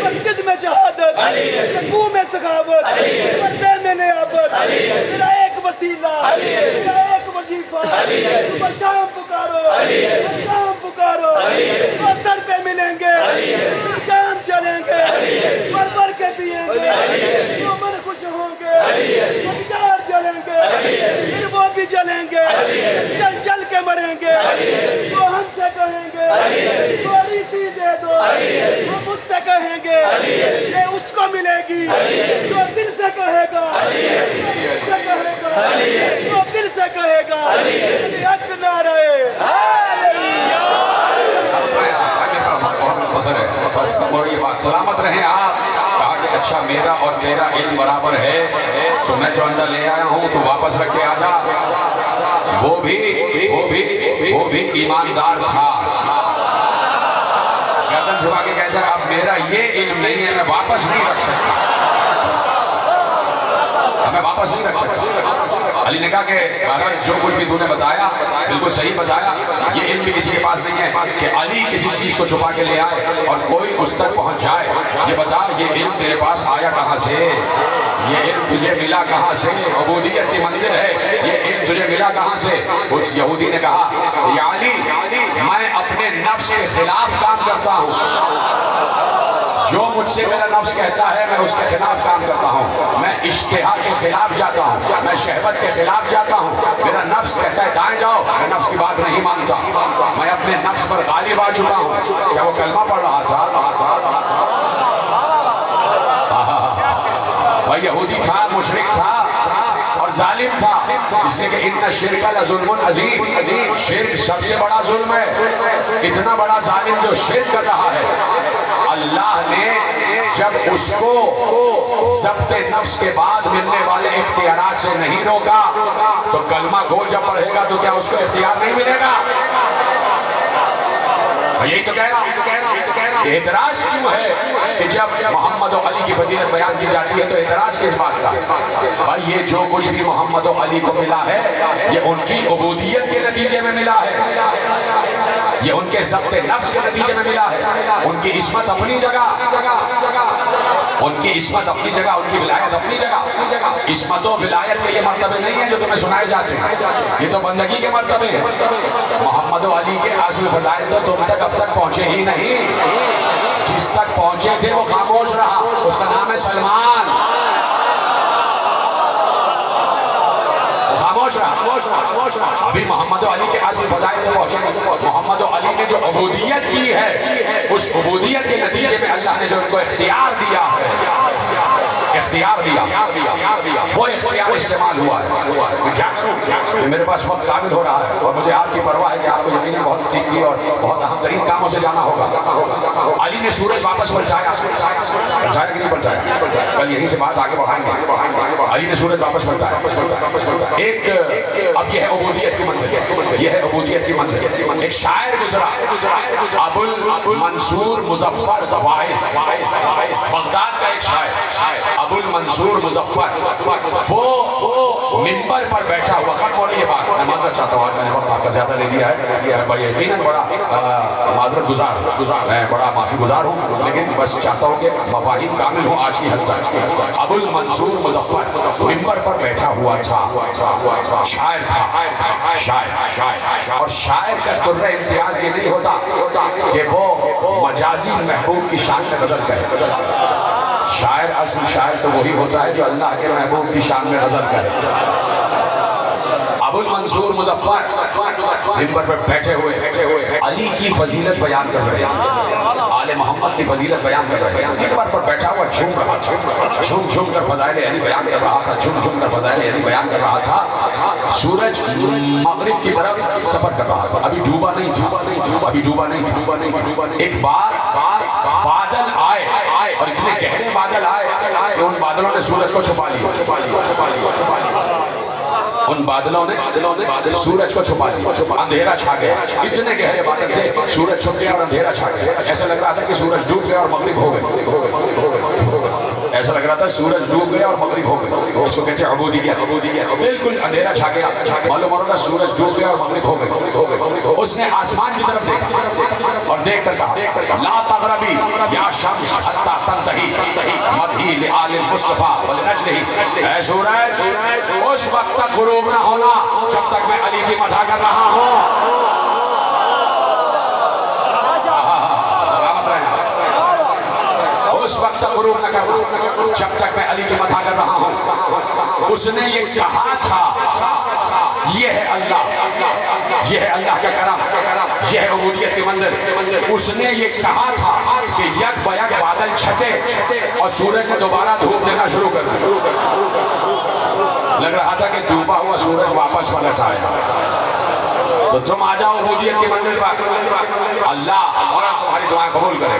مسجد میں جہادت, رکوع میں سخاوت, پردے میں نیابت, میرا ایک وسیلہ, میرا ایک وظیفہ, صبح شام پکارو, شام پکارو, سر پہ ملیں گے, پھر جام چلیں گے, بھر کے پیئیں گے, عمر خوش ہوں گے, ہتھیار جلیں گے, پھر وہ بھی جلیں گے, جل جل کے مریں گے. وہ ہم سے کہیں گے تھوڑی سی دے دو, ہم اس سے کہیں گے یہ اس کو ملے گی. جو دل سے کہے گا, جو دل سے کہے گا, حق نعرہ اور یہ بات سلامت رہیں آپ. کہا کہ اچھا میرا اور تیرا علم برابر ہے تو میں جو انڈا لے آیا ہوں تو واپس رکھ کے آ جا. وہ بھی ایماندار تھا. گردن جھکا کے کہتا ہے اب میرا یہ علم نہیں ہے, میں واپس نہیں رکھ سکتا, میں واپس نہیں رکھ سکتا. علی نے کہا کہ جو کچھ بھی تو نے بتایا بالکل صحیح بتایا, یہ علم بھی کسی کے پاس نہیں ہے کہ علی کسی چیز کو چھپا کے لے آئے اور کوئی اس تک پہنچ جائے. یہ بتا یہ علم تیرے پاس آیا کہاں سے, یہ علم تجھے ملا کہاں سے, عبودیت کی منزل ہے, یہ علم تجھے ملا کہاں سے. اس یہودی نے کہا یا علی میں اپنے نفس کے خلاف کام کرتا ہوں, جو مجھ سے میرا نفس کہتا ہے میں اس کے خلاف کام کرتا ہوں, میں اشتہا کے خلاف جاتا ہوں, میں شہوت کے خلاف جاتا ہوں. میرا نفس کہتا ہے دائیں جاؤ, میں نفس کی بات نہیں مانتا, میں اپنے نفس پر غالب آ چکا ہوں. کیا وہ کلمہ پڑھ رہا تھا؟ وہ یہودی تھا, مشرک تھا اور ظالم تھا, اس لیے کہ ان الشرک لظلم عظیم, شرک سب سے بڑا ظلم ہے. اتنا بڑا ظالم جو شرک کر رہا ہے, اللہ نے جب اس کو ضبط نفس کے بعد ملنے والے اختیارات سے نہیں روکا تو کلمہ گو جب پڑھے گا تو کیا اس کو اختیار نہیں ملے گا؟ یہی تو کہہ رہا ہوں. اعتراض کیوں ہے کہ جب محمد و علی کی فضیلت بیان کی جاتی ہے تو اعتراض کس بات کا؟ بھائی یہ جو کچھ بھی محمد و علی کو ملا ہے یہ ان کی عبودیت کے نتیجے میں ملا ہے, یہ ان کے ضبط نفس کے نتیجے میں ملا ہے. ان کی عصمت اپنی جگہ, ان کی عصمت اپنی جگہ, ان کی ولایت اپنی جگہ. عصمت و ولایت کے یہ مرتبے نہیں ہیں جو تمہیں سنائے جاتے ہیں, یہ تو بندگی کے مرتبے ہیں. محمد و علی کے اصل فضائل تو تم تک اب تک پہنچے ہی نہیں. جس تک پہنچے تھے وہ خاموش رہا, اس کا نام ہے سلمان. وہ خاموش خاموش رہا. ابھی محمد علی کے اصل فضائل سے پہنچے نہیں. محمد علی نے جو عبودیت کی ہے اس عبودیت کے نتیجے میں اللہ نے جو ان کو اختیار دیا ہے وہ اختیار استعمال ہوا ہے. میں کیا کروں کہ میرے پاس وقت قابل ہو رہا ہے اور مجھے آپ کی پرواہ ہے کہ آپ کو یقیناً بہت تیزی اور بہت اہم ترین کاموں سے جانا ہوگا. علی نے سورج واپس پلٹایا کہ نہیں پلٹایا؟ کل یہیں سے بات آگے بڑھائیں گے. علی نے سورج واپس پلٹایا. ایک اب یہ ہے عبودیت کی منزل, یہ ہے عبودیت کی منزل. ایک شاعر گزرا ابو المنصور مظفر وائس, بغداد کا ایک شاعر ابو المنصور مظفر, وہ منبر پر بیٹھا ہوا. خط ہو رہی ہے بات, میں معذرت چاہتا ہوں, میں نے وقت آپ کا زیادہ لے لیا ہے بھائی, یقیناً بڑا معذرت گزار, میں بڑا معافی گزار ہوں, لیکن بس چاہتا ہوں کہ مفاہیم کامل ہوں آج کی حد تک. ابو المنصور مظفر منبر پر بیٹھا ہوا تھا, شاعر تھا, شاعر. اور شاعر کا درہ امتیاز یہ نہیں ہوتا کہ وہ مجازی محبوب کی شان میں نظر کرے. شاعر اصل شاعر تو وہی ہوتا ہے جو اللہ کے محبوب کی شان میں نظر کرے. ابو المنصور مظفر منبر پر بیٹھے ہوئے علی کی فضیلت بیان کر رہے تھے, آل محمد کی فضیلت بیان کر رہے تھے. منبر پر بیٹھا ہوا جھوم کر فضائل علی بیان کر رہا تھا, جھوم کر فضائل علی بیان کر رہا تھا. سورج مغرب کی طرف سفر کر رہا تھا, ابھی ڈوبا نہیں تھا. ایک بار بادل آئے اور اتنے گہرے بادل آئے کہ ان بادلوں نے سورج کو چھپا لیا. ان بادلوں نے سورج کو چھپا لیا. اندھیرا چھا گیا, اتنے گہرے بادل تھے, سورج چھپ گیا اور اندھیرا چھا گیا. ایسا لگ رہا تھا کہ سورج ڈوب گیا اور مغرب ہو گئے. ایسا لگ رہا تھا سورج ڈوب گیا اور مغرب ہو گئے. اس کو کہتے ہیں عبودیت. بالکل اندھیرا چھا گیا, معلوم ہو رہا تھا سورج ڈوب گیا اور مغرب ہو گئے. اس نے آسمان کی طرف دیکھا اور دیکھ کر کہا لا تغربی یا شمس حتی تنتہی مدحی لآل المصطفیٰ ولنجلہ. اے سورج اس وقت تک غروب نہ ہونا جب تک میں علی کی مدح کر رہا ہوں. اس وقت تک غروب نہ کرنا جب تک میں علی کی مدح کر رہا ہوں. اس نے یہ کہا تھا یہ ہے اللہ, یہ ہے اللہ کا کرم, یہ ہے عبودیت کی منزل. اس نے یہ کہا تھا کہ یک بیک بادل چھٹے اور سورج نے دوبارہ دھوپ دینا شروع کر دیا. لگ رہا تھا کہ ڈوبا ہوا سورج واپس پلٹ آیا. تو تم آ جاؤ عبودیت کی منزل پر. اللہ فوراً تمہاری دعائیں قبول کرے,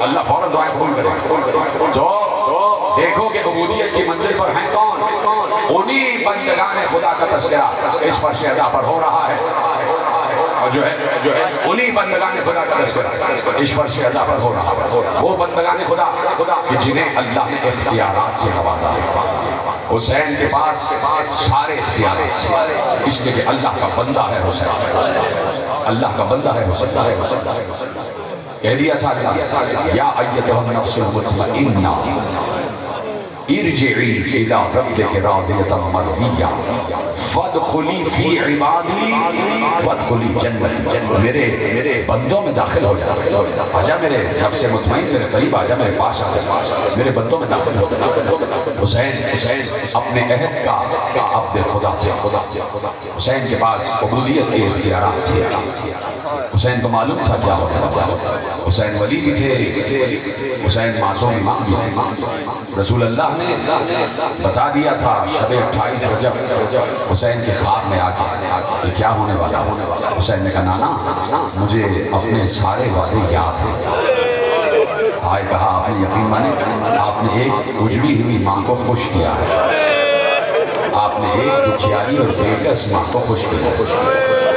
اللہ فوراً دعائیں قبول کرے. تو دیکھو کہ عبودیت کی منزل پر ہیں کون, انہی بندگان خدا کا تذکرہ اس فرش ادا پر ہو رہا ہے. اور جو ہے انہی بندگان خدا کا تذکرہ اس فرش ادا پر ہو رہا ہے. وہ بندگان خدا کہ جنہیں اللہ نے اختیارات سے نوازا. حسین کے پاس سارے اختیارات, اس لیے کہ اللہ کا بندہ ہے حسین, اللہ کا بندہ ہے حسین. کہہ دیا تھا یا ایتھا النفس المطمئنہ ارجعی الی ربک راضیۃ مرضیہ فادخلی فی عبادی وادخلی جنتی. میرے بندوں میں داخل ہو جا, آجا میرے نفس مطمئن, میرے قریب آجا, میرے پاس آجا, میرے بندوں میں داخل ہو جا. حسین اپنے عہد کا عبد خدا تھے. حسین کے پاس عبودیت کے اختیارات تھے. حسین کو معلوم تھا کیا ہوتا. حسین ولی بھی تھے, حسین معصوم امام بھی تھے. رسول اللہ نے بتا دیا تھا شب 28 رجب حسین کے خواب میں آ کے یہ کیا ہونے والا. حسین نے کہا نانا مجھے اپنے سارے وعدے یاد ہیں. بھائی کہا آپ نے یقین مانے, آپ نے ایک اجڑی ہوئی ماں کو خوش کیا ہے, آپ نے ایک دکھیاری اور بےکس ماں کو خوش کیا.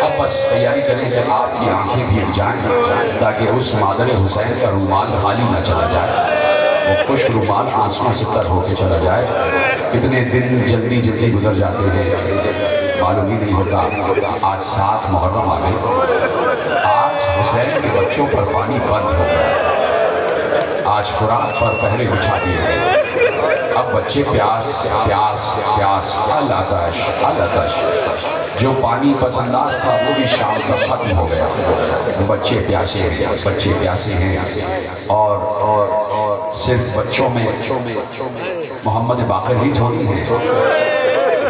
اب بس تیاری کریں کہ آپ کی آنکھیں بھی جائیں تاکہ اس مادر حسین کا رومال خالی نہ چلا جائے, وہ خشک رومال آنسوں سے تر ہو کے چلا جائے. کتنے دن جلدی گزر جاتے ہیں معلوم ہی نہیں ہوتا. آج 7 محرم آ گئے, آج حسین کے بچوں پر پانی بند ہو گیا, آج فرات پر پہرے بچھا دیے گئے. اب بچے پیاس العطش, جو پانی پس انداز تھا وہ بھی شام تک ختم ہو گیا. بچے پیاسے ہیں اور صرف بچوں میں محمد باقر ہی تھوڑی ہیں,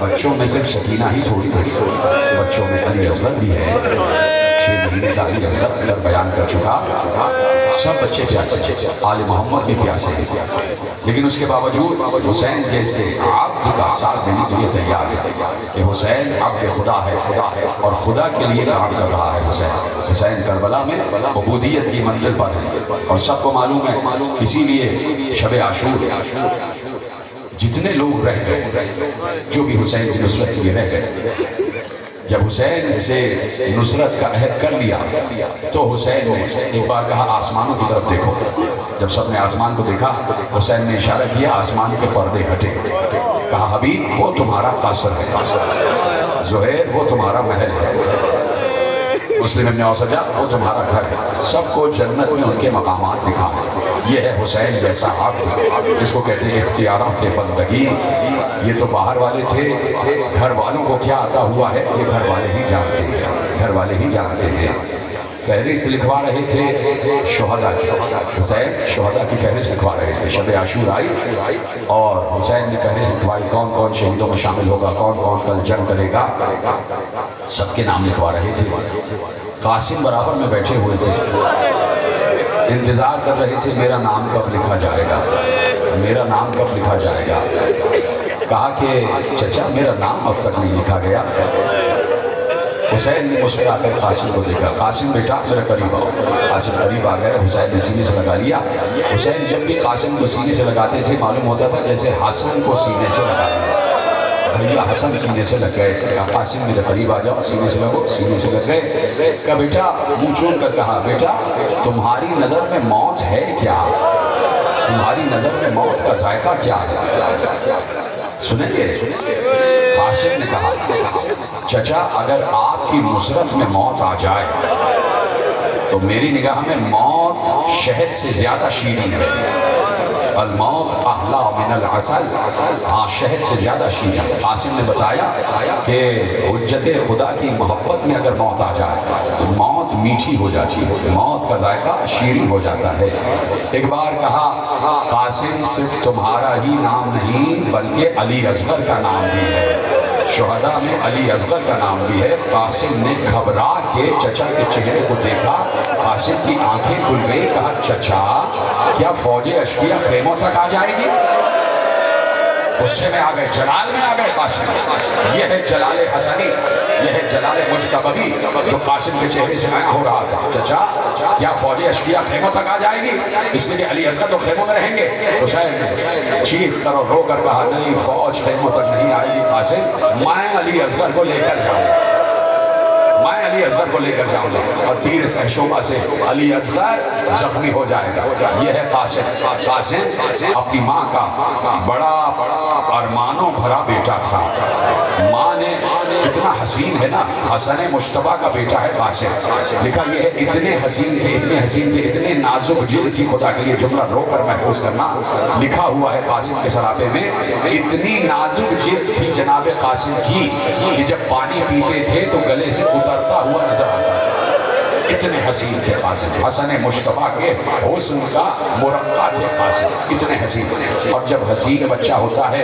بچوں میں صرف سکینہ ہی چھوڑی بچوں میں علی اصغر بھی ہے 6 مہینے کا علی اصغر اگر بیان کر چکا سب بچے پیاسے آل محمد بھی پیاسے ہیں لیکن اس کے باوجود حسین جیسے عبد کا ساتھ دینے کے لیے تیار ہے کہ حسین عبد خدا ہے اور خدا کے لیے کام کر رہا ہے حسین کربلا میں عبودیت کی منزل پر ہے اور سب کو معلوم ہے اسی لیے شب عاشور جتنے لوگ رہ گئے جو بھی حسین کی نصرت کے لیے رہ گئے جب حسین سے نصرت کا عہد کر لیا تو حسین نے ایک بار کہا آسمانوں کی طرف دیکھو جب سب نے آسمان کو دیکھا حسین نے اشارہ کیا آسمان کے پردے ہٹے کہا حبیب وہ تمہارا قصر ہے زہیر وہ تمہارا محل ہے مسلم ابن اوسجہ وہ تمہارا گھر ہے سب کو جنت میں ان کے مقامات دکھا ہے یہ ہے حسین جیسا عبد جس کو کہتے ہیں اختیاروں کے بندگی یہ تو باہر والے تھے گھر والوں کو کیا عطا ہوا ہے یہ گھر والے ہی جانتے ہیں فہرست لکھوا رہے تھے شہداء حسین شہداء کی فہرست لکھوا رہے تھے شب عاشور آئی اور حسین نے فہرست لکھوائی کون کون شہیدوں میں شامل ہوگا کون کون کل جنگ کرے گا سب کے نام لکھوا رہے تھے قاسم برابر میں بیٹھے ہوئے تھے انتظار کر رہے تھے میرا نام کب لکھا جائے گا کہا کہ چچا میرا نام اب تک نہیں لکھا گیا حسین نے مسکرا کر قاسم کو دیکھا قاسم بیٹا میرا قریب آؤ قاسم قریب آ گئے حسین نے سینے سے لگا لیا حسین جب بھی قاسم کو سینے سے لگاتے تھے معلوم ہوتا تھا جیسے حسن کو سینے سے لگا لیا بھیا حسن سینے سے لگ گئے قاسم میرے قریب آ جاؤ سینے سے لگو سینے سے لگ گئے کہا بیٹا منہ چون کر کہا بیٹا تمہاری نظر میں موت ہے کیا تمہاری نظر میں موت کا ذائقہ کیا ہے سنیں گے قاسم نے کہا چچا اگر آپ کی نصرت میں موت آ جائے تو میری نگاہ میں موت شہد سے زیادہ شیریں ہے الموت احلا من العسل ہاں شہد سے زیادہ شیریں قاسم نے بتایا کہ حجت خدا کی محبت میں اگر موت آ جائے تو موت میٹھی ہو جاتی ہے موت کا ذائقہ شیریں ہو جاتا ہے ایک بار کہا قاسم صرف تمہارا ہی نام نہیں بلکہ علی اصغر کا نام بھی ہے شہداء میں علی اصغر کا نام بھی ہے قاسم نے گھبرا کے چچا کے چہرے کو دیکھا قاسم کی آنکھیں کھل گئی کہا چچا کیا فوج اشقیہ خیموں تک آ جائے گی غصے میں آ گئے جلال میں آ گئے قاسم یہ ہے جلال حسنی یہ ہے جلال مجتبی جو قاسم کے چہرے سے عیاں ہو رہا تھا چچا کیا فوج اشقیہ خیموں تک آ جائے گی اس لیے کہ علی اصغر تو خیموں میں رہیں گے حسین چیخ کر اور رو کر کہا نہیں فوج خیموں تک نہیں آئے گی قاسم میں علی اصغر کو لے کر جاؤں گا اور تیر سہشوبہ سے علی اصغر زخمی ہو جائے گا یہ ہے قاسم اپنی ماں کا بڑا ارمانوں بھرا بیٹا تھا ماں نے اتنا حسین ہے نا حسن مجتبیٰ کا بیٹا ہے قاسم لکھا یہ ہے اتنے حسین تھے اتنے نازک جلد تھی خدا کے لیے جملہ رو کر محفوظ کرنا لکھا ہوا ہے قاسم کے سراپے میں اتنی نازک جلد تھی جناب قاسم کی کہ جب پانی پیتے تھے تو گلے سے اترتا ہوا نظر آتا تھا اتنے حسین تھے قاسم حسن مجتبیٰ کے حسن کا مرقع تھے قاسم اتنے حسین تھے اور جب حسین بچہ ہوتا ہے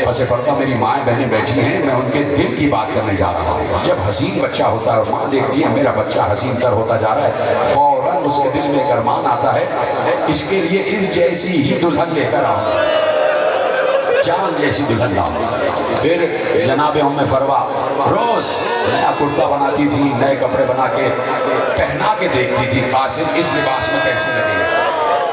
پس پردہ میری مائیں بہنیں بیٹھی ہیں میں ان کے دل کی بات کرنے جا رہا ہوں جب حسین بچہ ہوتا ہے اور ماں دیکھتی ہے میرا بچہ حسین تر ہوتا جا رہا ہے فوراً اس کے دل میں ایک ارمان آتا ہے اس کے لیے اس جیسی ہی دلہن لے کر آؤں جان جیسی دلہن لاؤں پھر جناب ام فروا روز نیا کرتا بناتی تھی نئے کپڑے بنا کے پہنا کے دیکھتی تھی قاسم اس لباس میں کیسے لگے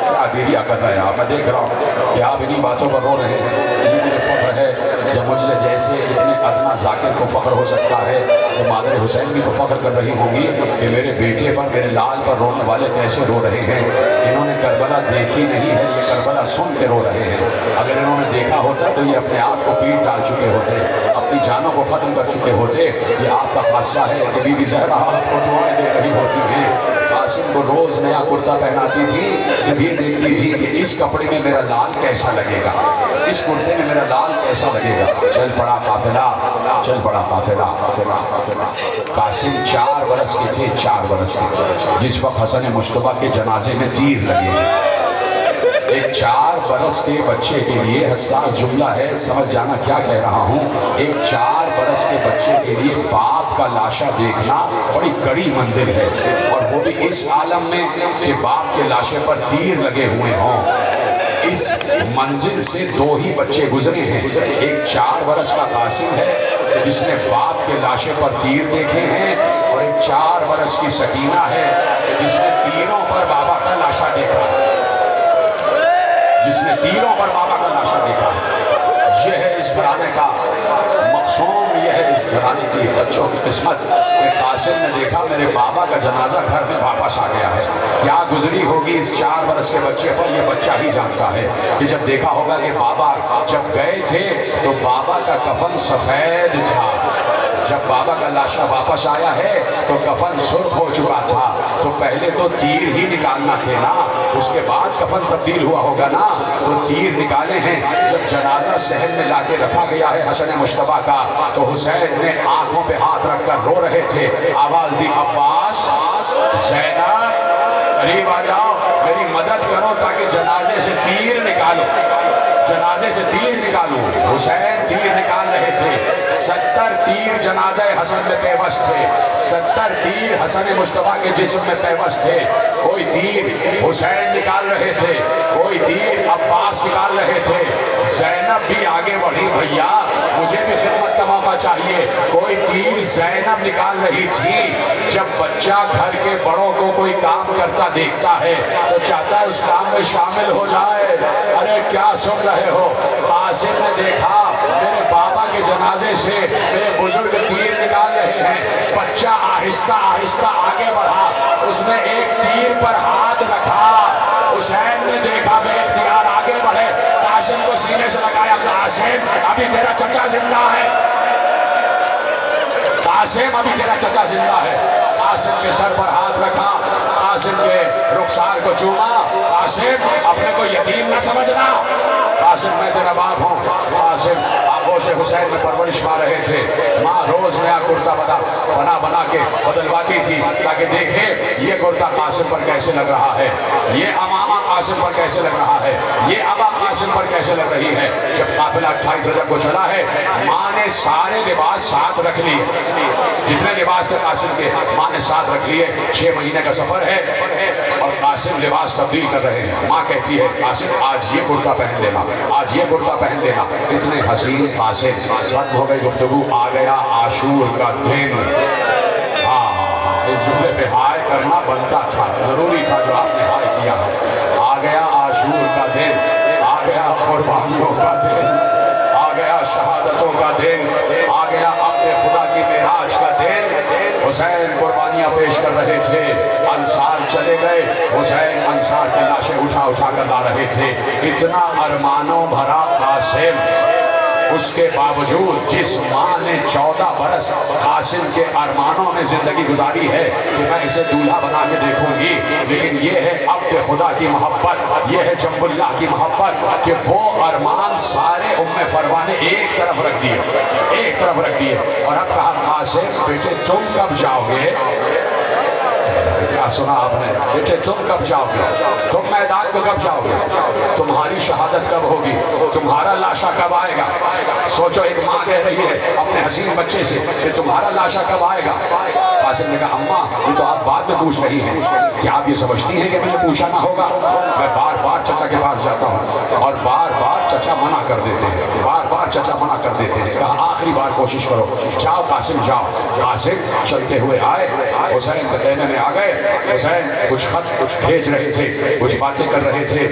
کیا گریا کر رہے ہیں آپ میں دیکھ رہا ہوں کہ آپ انہی باتوں پر رو رہے ہیں یہی مجھے فخر ہے جب مجھے جیسے اتنے ادنا ذاکر کو فخر ہو سکتا ہے تو مادر حسین بھی تو فخر کر رہی ہوں گی کہ میرے بیٹے پر میرے لال پر رونے والے کیسے رو رہے ہیں انہوں نے کربلا دیکھی نہیں ہے یہ کربلا سن کے رو رہے ہیں اگر انہوں نے دیکھا ہوتا تو یہ اپنے آپ کو پیٹ ڈال چکے ہوتے اپنی جانوں کو ختم کر چکے ہوتے یہ آپ کا خاصہ ہے کہ بی بی زہرا آپ کو دعائیں دے رہی ہوتی ہیں قاسم کو روز نیا کرتا پہناتی تھی صرف یہ دیکھتی تھی کہ اس کپڑے میں میرا لال کیسا لگے گا اس کرتے میں میرا لال کیسا لگے گا چل پڑا قافلہ قاسم 4 برس کے تھے جس وقت حسن مجتبیٰ کے جنازے میں تیر لگے ایک 4 برس کے بچے کے لیے حساس جملہ ہے، سمجھ جانا کیا کہہ رہا ہوں۔ ایک 4 برس کے بچے کے لیے باپ کا لاشا دیکھنا بڑی کڑی منزل ہے، اور وہ بھی اس عالم میں کہ باپ کے لاشے پر تیر لگے ہوئے ہوں۔ اس منزل سے 2 ہی بچے گزرے ہیں، ایک 4 برس کا قاسم ہے جس نے باپ کے لاشے پر تیر دیکھے ہیں، اور ایک 4 برس کی سکینہ ہے جس نے تیروں پر بابا کا لاشا دیکھا، جس نے تیروں پر بابا کا لاشا دیکھا۔ یہ ہے اس گھرانے کا مقصوم، یہ ہے اس گھرانے کی بچوں کی قسمت کہ قاسم نے دیکھا میرے بابا کا جنازہ گھر میں واپس آ گیا ہے۔ کیا گزری ہوگی اس 4 برس کے بچے پر، یہ بچہ ہی جانتا ہے کہ جب دیکھا ہوگا کہ بابا جب گئے تھے تو بابا کا کفن سفید تھا، جب بابا کا لاشا واپس آیا ہے تو کفن سرخ ہو چکا تھا، تو پہلے تو تیر ہی نکالنا تھے نا، اس کے بعد کفن تبدیل ہوا ہوگا نا، تو تیر نکالے ہیں۔ جب جنازہ صحن میں لا کے رکھا گیا ہے حسن مصطفیٰ کا، تو حسین نے آنکھوں پہ ہاتھ رکھ کر رو رہے تھے، آواز دی عباس، زینب قریب آ جاؤ، میری مدد کرو تاکہ جنازے سے تیر نکالو، جنازے سے تیر نکالو۔ حسین تیر نکال رہے تھے، 70 تیر جنازہ حسن میں پیوست تھے، 70 تیر حسن مصطفیٰ کے جسم میں پیوست تھے۔ کوئی تیر حسین نکال رہے تھے، کوئی تیر عباس نکال رہے تھے۔ زینب بھی آگے بڑھی، بھیا مجھے بھی خدمت کا موقع چاہیے۔ کوئی تیر زینب نکال رہی تھی۔ جب بچہ گھر کے بڑوں کو کوئی کام کرتا دیکھتا ہے تو چاہتا ہے اس کام میں شامل ہو جائے۔ ارے کیا سن رہے ہو؟ قاسم نے دیکھا میرے بابا کے جنازے سے میرے بزرگ تیر نکال رہے ہیں، بچہ آہستہ آہستہ آگے بڑھا، اس نے ایک تیر پر ہاتھ رکھا۔ حسین نے دیکھا بے اختیار آگے بڑھے، قاسم کو سینے سے لگایا، قاسم ابھی تیرا چچا زندہ ہے، قاسم ابھی تیرا چچا زندہ ہے۔ قاسم کے سر پر ہاتھ رکھا، قاسم کے رخسار کو چوما، قاسم اپنے کو یتیم نہ سمجھنا، قاسم میں تیرا باپ ہوں۔ قاسم آغوش حسین میں پرورش پا رہے تھے، ماں روز نیا کرتا بنا کے بدلواتی تھی تاکہ دیکھے یہ کرتا قاسم پر کیسے لگ رہا ہے، یہ امامہ قاسم پر کیسے لگ رہا ہے، یہ ابا قاسم پر کیسے لگ رہی ہے۔ جب قافلہ 28 رجب کو چلا ہے، ماں نے سارے لباس ساتھ رکھ لیے، جتنے لباس سے قاسم کے ماں نے ساتھ رکھ لیے۔ 6 مہینے کا سفر ہے اور قاسم لباس تبدیل کر رہے ہیں۔ ماں کہتی ہے قاسم آج یہ کرتا پہن لینا، آج یہ کرتا پہن لینا۔ اتنے حسین قاسم، ختم ہو گئی گفتگو، آ گیا عاشور کا دن۔ ہاں اس جملے پہ ہائے کرنا بنتا تھا، ضروری تھا جو آپ نے ہائے کیا ہے۔ آ گیا عاشور کا دن، آ گیا قربانیوں کا دن، آ گیا شہادتوں کا دن، آ گیا اپنے خدا کی معراج کا دن۔ حسین قربانیاں پیش کر رہے تھے، انصار چلے گئے، حسین انصار کی لاشیں اٹھا کر لا رہے تھے۔ اتنا ارمانوں بھرا قاسم، اس کے باوجود جس ماں نے 14 برس قاسم کے ارمانوں میں زندگی گزاری ہے کہ میں اسے دولہا بنا کے دیکھوں گی، لیکن یہ ہے عبد خدا کی محبت، یہ ہے جنب اللہ کی محبت کہ وہ ارمان سارے فروا نے ایک طرف رکھ دیے، اور اب کہا قاسم بیٹے تم کب جاؤ گے؟ کیا سنا آپ نے؟ بیٹے تم کب جاؤ گے؟ تم میدان کو کب جاؤ گے؟ تمہاری شہادت کب ہوگی؟ تمہارا لاشا کب آئے گا؟ سوچو ایک ماں کہہ رہی ہے اپنے حسین بچے سے کہ تمہارا لاشا کب آئے گا؟ قاسم نے کہا اماں یہ تو آپ بعد میں پوچھ رہی ہیں، کیا آپ یہ سمجھتی ہیں کہ مجھے پوچھا نہ ہوگا؟ میں بار بار چچا کے پاس جاتا ہوں اور بار بار چچا منع کر دیتے ہیں، بار بار چچا منع کر دیتے ہیں۔ کہا آخری بار کوشش کرو، جاؤ قاسم جاؤ۔ قاسم چلتے ہوئے آئے، حسین کے خیمے میں آ گئے۔ حسین کچھ خط بھیج رہے تھے، کچھ باتیں کر رہے تھے،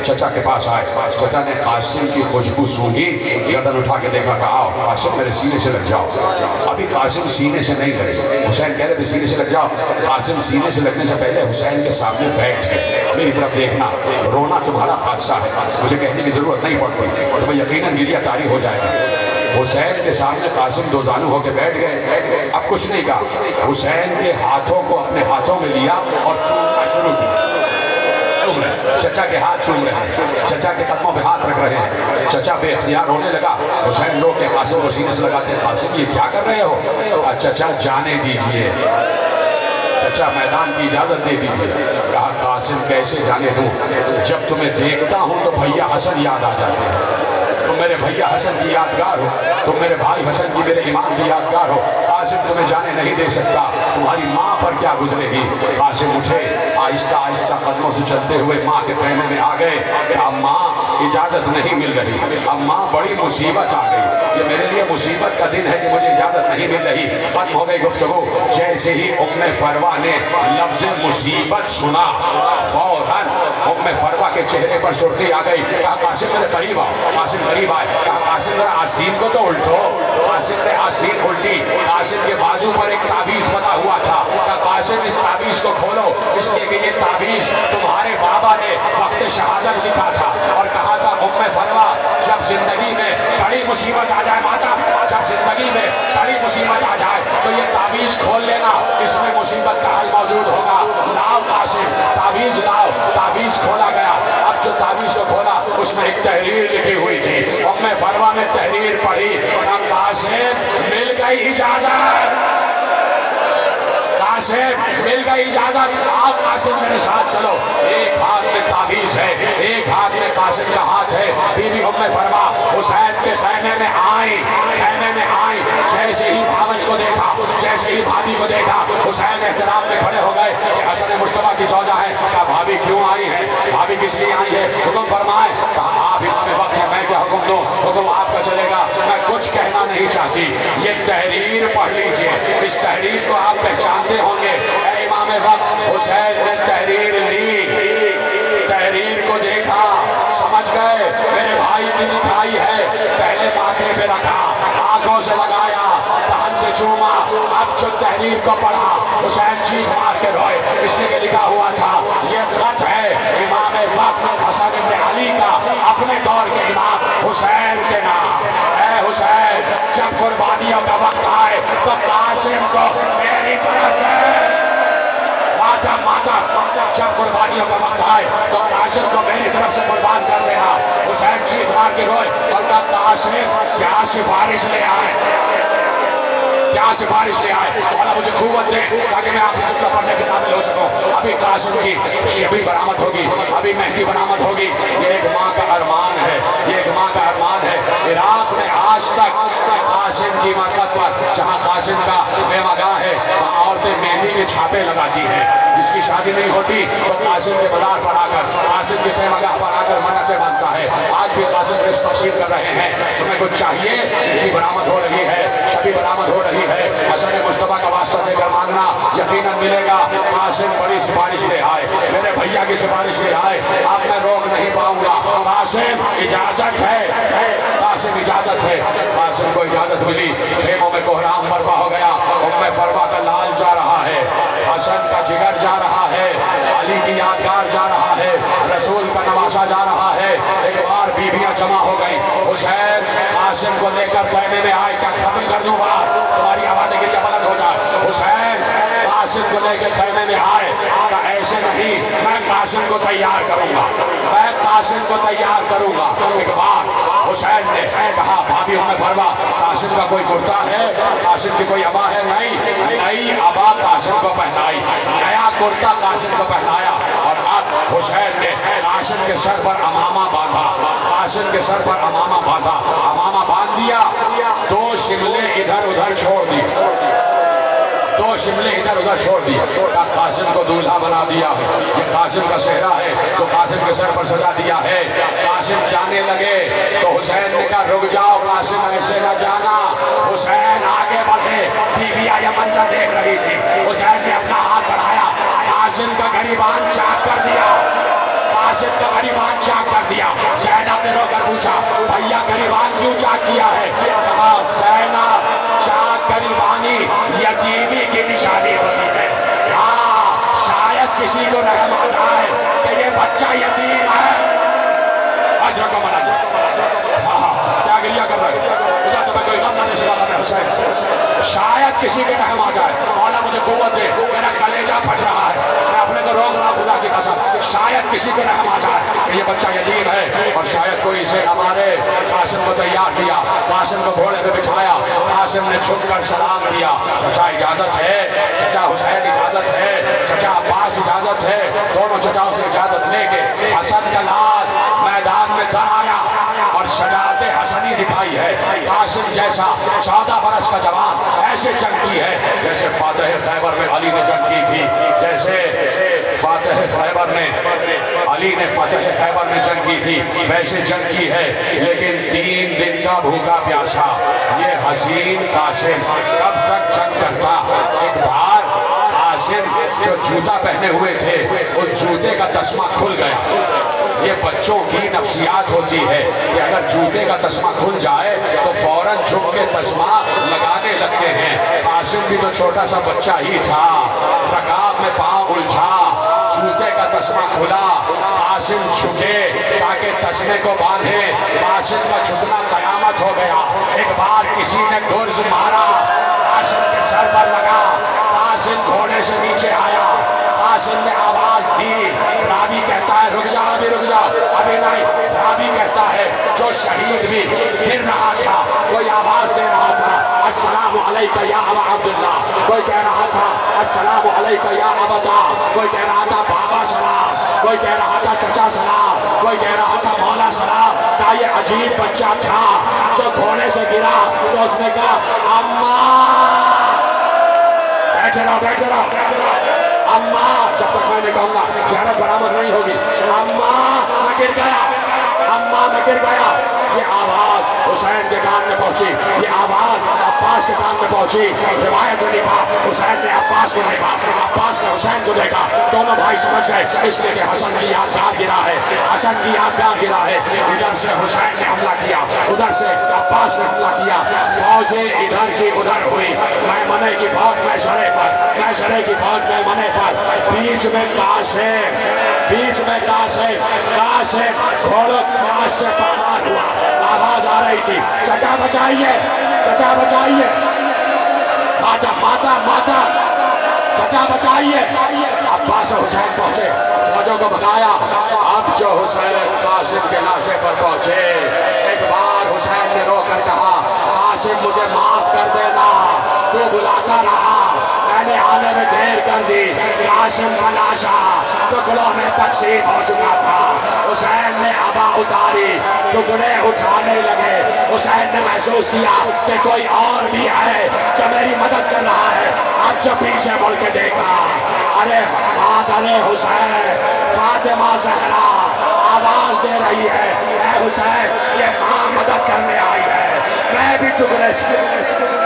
چچا کے پاس آئے۔ چچا نے قاسم کی خوشبو سونگھی، گردن اٹھا کے دیکھا کہ آؤ قاسم میرے سینے سے لگ جاؤ۔ ابھی قاسم سینے سے نہیں لگے، حسین کہہ رہے سینے سے لگ جاؤ۔ قاسم سینے سے لگنے سے پہلے حسین کے سامنے بیٹھ گئے، میری طرف دیکھنا، رونا تمہارا خاصہ ہے، مجھے کہنے کی ضرورت نہیں پڑتی، تمہیں یقیناً گریہ طاری ہو جائے گا۔ حسین کے سامنے قاسم دو زانو ہو کے بیٹھ گئے، اب کچھ نہیں کہا۔ حسین کے ہاتھوں کو اپنے ہاتھوں میں لیا اور چومنا شروع کیا۔ چچا کے ہاتھ چوم رہے ہیں، چچا کے قدموں پہ ہاتھ رکھ رہے ہیں۔ چچا بے اختیار ہونے لگا، حسین رو کے قاسم کو سینے سے لگاتے ہیں، قاسم یہ کیا کر رہے ہو؟ چچا جانے دیجئے، چچا میدان کی اجازت دے دیجئے۔ کہا قاسم کیسے جانے دوں، جب تمہیں دیکھتا ہوں تو بھیا حسن یاد آ جاتے ہیں۔ تم میرے بھیا حسن کی یادگار ہو، تم میرے بھائی حسن کی میرے امام کی یادگار ہو۔ قاسم تمہیں جانے نہیں دے سکتا، تمہاری ماں پر کیا گزرے گی۔ قاسم اٹھے، آہستہ آہستہ قدموں سے چلتے ہوئے ماں کے خیمے میں آ گئے کہ اماں اجازت نہیں مل رہی، اماں بڑی مصیبت آ گئی، یہ میرے لیے مصیبت کا دن ہے کہ مجھے اجازت نہیں مل رہی۔ ختم ہو گئی گفتگو، جیسے ہی ام فروا نے لفظ مصیبت سنا فوراً ام فروا کے چہرے پر سرخی آ گئی۔ کہا قاسم میرے قریب آؤ، قاسم قریب آئے، کہا قاسم ذرا آستین کو تو الٹو۔ قاسم نے آستین الٹی، قاسم کے بازو پر ایک تعویذ بنا ہوا تھا۔ کہا قاسم اس تعویذ کو کھولو، اس لیے کہ یہ تعویذ تمہارے بابا نے وقت شہادت لکھا تھا اور کہا تھا ام فروا جب زندگی میں بڑی مصیبت آ جائے، ماتا جب زندگی میں بڑی مصیبت آ جائے تو یہ تعویذ کھول لینا، اس میں مصیبت کا حل موجود ہوگا۔ لاؤ قاسم تعویذ لاؤ، تعویذ کھولا گیا۔ اب جو تعویذ کو کھولا اس میں ایک تحریر لکھی ہوئی تھی، ام فروا نے تحریر پڑھی، کہا قاسم مل گئی اجازت، قاسم مل گئی اجازت، آپ قاسم میرے ساتھ چلو۔ ایک ہاتھ میں تعویذ ہے، ایک ہاتھ میں قاسم کا ہاتھ ہے۔ بی بی ام فروا حسین کے خیمے میں آئیں، خیمے میں آئیں، جیسے ہی بھاوج کو دیکھا، جیسے ہی بھابھی کو دیکھا، حسین احترام میں کھڑے ہو گئے کہ حسن مصطفیٰ کی زوجہ ہے۔ کہا بھابھی کیوں آئی ہے، بھابھی کس لیے آئی ہے، حکم فرمائے۔ کہا آپ امام وقت ہے، میں کیا حکم دوں، حکم آپ کا چلے گا، میں کچھ کہنا نہیں چاہتی۔ یہ تحریر پڑھ لیجئے، اس تحریر کو آپ پہچانتے ہوں گے۔ اے امام وقت، حسین نے تحریر لی، تحریر کو دیکھا، سمجھ گئے میرے بھائی کی لکھائی ہے، پہلے ماتھے پہ رکھا، آنکھوں سے لگایا، دہن سے چوما، اب جو تحریر کو پڑھا حسین چیخ مار کے روئے، اس نے کہ لکھا ہوا تھا یہ خط ہے امام وقت حسن بن علی کا اپنے دور کے امام حسین کے نام۔ اے حسین جب قربانیوں کا وقت آئے تو قاسم کو میری طرف سے ماتا جب قربانیوں کا وقت آئے تو قاسم کو میری طرف سے قربان کر دینا۔ حسین چیخ مار کے روئے اور کہا قاسم کیا سفارش لے آئے، کیا سفارش لے آئے، مولا مجھے قوت دے تاکہ میں آخری جملہ پڑھنے کے قابل ہو سکوں۔ ابھی قاسم کی شبی برآمد ہوگی، ابھی مہدی برآمد ہوگی۔ یہ ایک ماں کا ارمان ہے، یہ ایک ماں کا ارمان ہے۔ عراق میں آج تک قاسم کی مقد پر جہاں قاسم کا خیمہ گاہ ہے وہاں عورتیں مہندی کے چھاپے لگاتی ہیں، جس کی شادی نہیں ہوتی تو قاسم کے مزار پر آ کر، قاسم کے خیمہ گاہ پر آ کر منتیں مانگتا ہے۔ آج بھی قاسم رزق تقسیم کر رہے ہیں، تمہیں کچھ چاہیے، مہدی برآمد ہو رہی ہے، شبی برآمد ہو رہی ہے، حسن مصطفیٰ کا واسطہ دے کر مانگنا یقیناً ملے گا۔ قاسم بڑی سفارش لے آئے، میرے بھیا کی سفارش لے آئے، اب میں روک نہیں پاؤں گا۔ قاسم اجازت ہے، قاسم اجازت ہے۔ قاسم کو اجازت ملی، خیموں میں کوہرام برپا ہو گیا۔ ام فروا کا لال جا رہا ہے، حسن کا جگر جا رہا ہے، علی کی یادگار جا رہا ہے، رسول کا نواسا جا رہا ہے۔ ایک بار بیویاں جمع ہو گئی، حسین قاسم کو لے کر خیمے میں آئے، کیا ختم کر دوں گا، تمہاری آوازیں گریہ بلند ہو جائے۔ حسین قاسم کو لے کے خیمے میں آئے، کہا ایسے نہیں، میں قاسم کو تیار کروں گا، میں قاسم کو تیار کروں گا۔ ایک بار حسین نے کہا بھابھی ام فروا قاسم کا کوئی کرتا ہے، قاسم کی کوئی عبا ہے؟ نہیں، نئی عبا قاسم کو پہنائی، نیا کرتا قاسم کو پہنایا، اور اب حسین نے قاسم کے سر پر امامہ باندھا، قاسم کے سر پر امامہ باندھا، امامہ باندھ دیا، دو شملے ادھر ادھر چھوڑ دی، دو شملے ادھر ادھر چھوڑ دی۔ قاسم کو دولہا بنا دیا، یہ قاسم کا صحرا ہے تو قاسم کے سر پر سجا دیا ہے۔ قاسم جانے لگے تو حسین نے کہا رک جاؤ قاسم، ایسے نہ جانا۔ حسین آگے بڑھے، بیویاں یہ منظر دیکھ رہی تھی، حسین نے اپنا ہاتھ بڑھایا، قاسم کا گریبان چاک کر دیا، قاسم کا گریبان چاک کر دیا۔ زینب نے رو کر پوچھا بھیا گریبان کیوں چاک کیا ہے؟ کہا زینب چاک گریبانی یتیمی کی نشانی ہوتی ہے، ہاں شاید کسی کو رحم آ جائے کہ یہ بچہ یتیم ہے۔ اجر کو منا جائے، کیا گریہ کر رہے خدا تمہیں کوئی غم نہ دے سوا میں حسین، شاید کسی کے رحم آ جائے، مولا مجھے قوت دے، میرا کلیجہ پھٹ رہا ہے، میں اپنے کو روک رہا خدا کی قسم، شاید کسی کو رحم آ جائے کہ یہ بچہ یتیم ہے اور شاید کوئی اسے نہ مارے. قاسم کو تیار کیا, قاسم کو گھوڑے پہ بٹھایا, قاسم نے جھک کر سلام کیا. چچا اجازت ہے, چچا حسین اجازت ہے, چچا عباس اجازت ہے. دونوں چچاؤں سے اجازت لے کے حسن کا لال میدان میں در آیا اور شجاعت حسنی دکھائی ہے. قاسم جیسا 14 برس کا جوان ایسے جنگ کی ہے جیسے فاتح خیبر میں علی نے جنگ کی تھی, جیسے فاتح خیبر نے علی نے فاتح خیبر میں جنگ کی تھی ویسے جنگ کی ہے. لیکن 3 دن کا بھوکا پیاسا یہ حسین قاسم کب تک جنگ کرتا. ایک بار قاسم جو جوتا پہنے ہوئے تھے اس جوتے کا تسمہ کھل گیا. یہ بچوں کی نفسیات ہوتی ہے کہ اگر جوتے کا تسمہ کھل جائے تو فوراً جھک کے تسمہ لگانے لگتے ہیں. قاسم بھی تو چھوٹا سا بچہ ہی تھا, رکاب میں پاؤں الجھا, جوتے کا تسمہ کھلا, قاسم جھکے تاکہ تسمے کو باندھے. قاسم کا جھکنا قیامت ہو گیا. ایک بار کسی نے گرز مارا, قاسم کے سر پر لگا, قاسم گھوڑے سے نیچے آیا, قاسم نے آواز دی. راوی کہتا ہے رک جاؤ, ابھی نہیں. راوی کہتا ہے جو شہید بھی گر رہا تھا کوئی آواز دے رہا تھا السلام علیکہ یا ابا عبداللہ, کوئی کہہ رہا تھا السلام علیکہ یا ابتا, کوئی کہہ رہا تھا بابا سلام, کوئی کہہ رہا تھا چچا سلام, کوئی کہہ رہا تھا مولا سلام. کا یہ عجیب بچہ تھا جو گھوڑے سے گرا تو اس نے کہا اماں بیٹھے رہو اماں, جب تک میں نے کہوں گا زیارت برآمد نہیں ہوگی. اماں میں گر گیا. یہ آواز حسین کے کان میں پہنچی, یہ آواز عباس کے کان میں پہنچی. روایت میں لکھا حسین نے عباس کو دیکھا, عباس نے حسین کو دیکھا. دونوں بھائی سمجھ گئے اس لیے کہ حسن کی یادگار گرا ہے, حسن کی یادگار گرا ہے. ادھر سے حسین نے حملہ کیا, ادھر سے عباس نے حملہ کیا. فوجیں ادھر کی ادھر ہوئی, میمنے کی فوج میسرے پر, میسرے کی فوج میمنے پر. بیچ میں قاسم گھوڑوں کی آواز سے پامال ہوا. آواز آ رہی تھی چچا بچائیے, ماتا, چچا بچائیے. عباس و حسین پہنچے, فوجوں کو بھگایا. اب جو حسین قاسم کے لاشے پر پہنچے, ایک بار حسین نے رو کر کہا قاسم مجھے معاف کر دینا, تو بلاتا رہا, میں نے آنے میں دیر کر دی. قاسم کا لاشا ٹکڑوں میں تقسیم ہو چکا تھا. حسین نے عبا اتاری, ٹکڑے اٹھانے لگے. حسین نے محسوس کیا کہ کوئی اور بھی ہے جو میری مدد کر رہا ہے. اب جو پیچھے مڑ کے دیکھا, ارے مادر حسین فاطمہ زہرا آواز دے رہی ہے اے حسین یہ ماں مدد کرنے آئی ہے. میں بھی ٹکڑے ٹکڑا ٹکڑا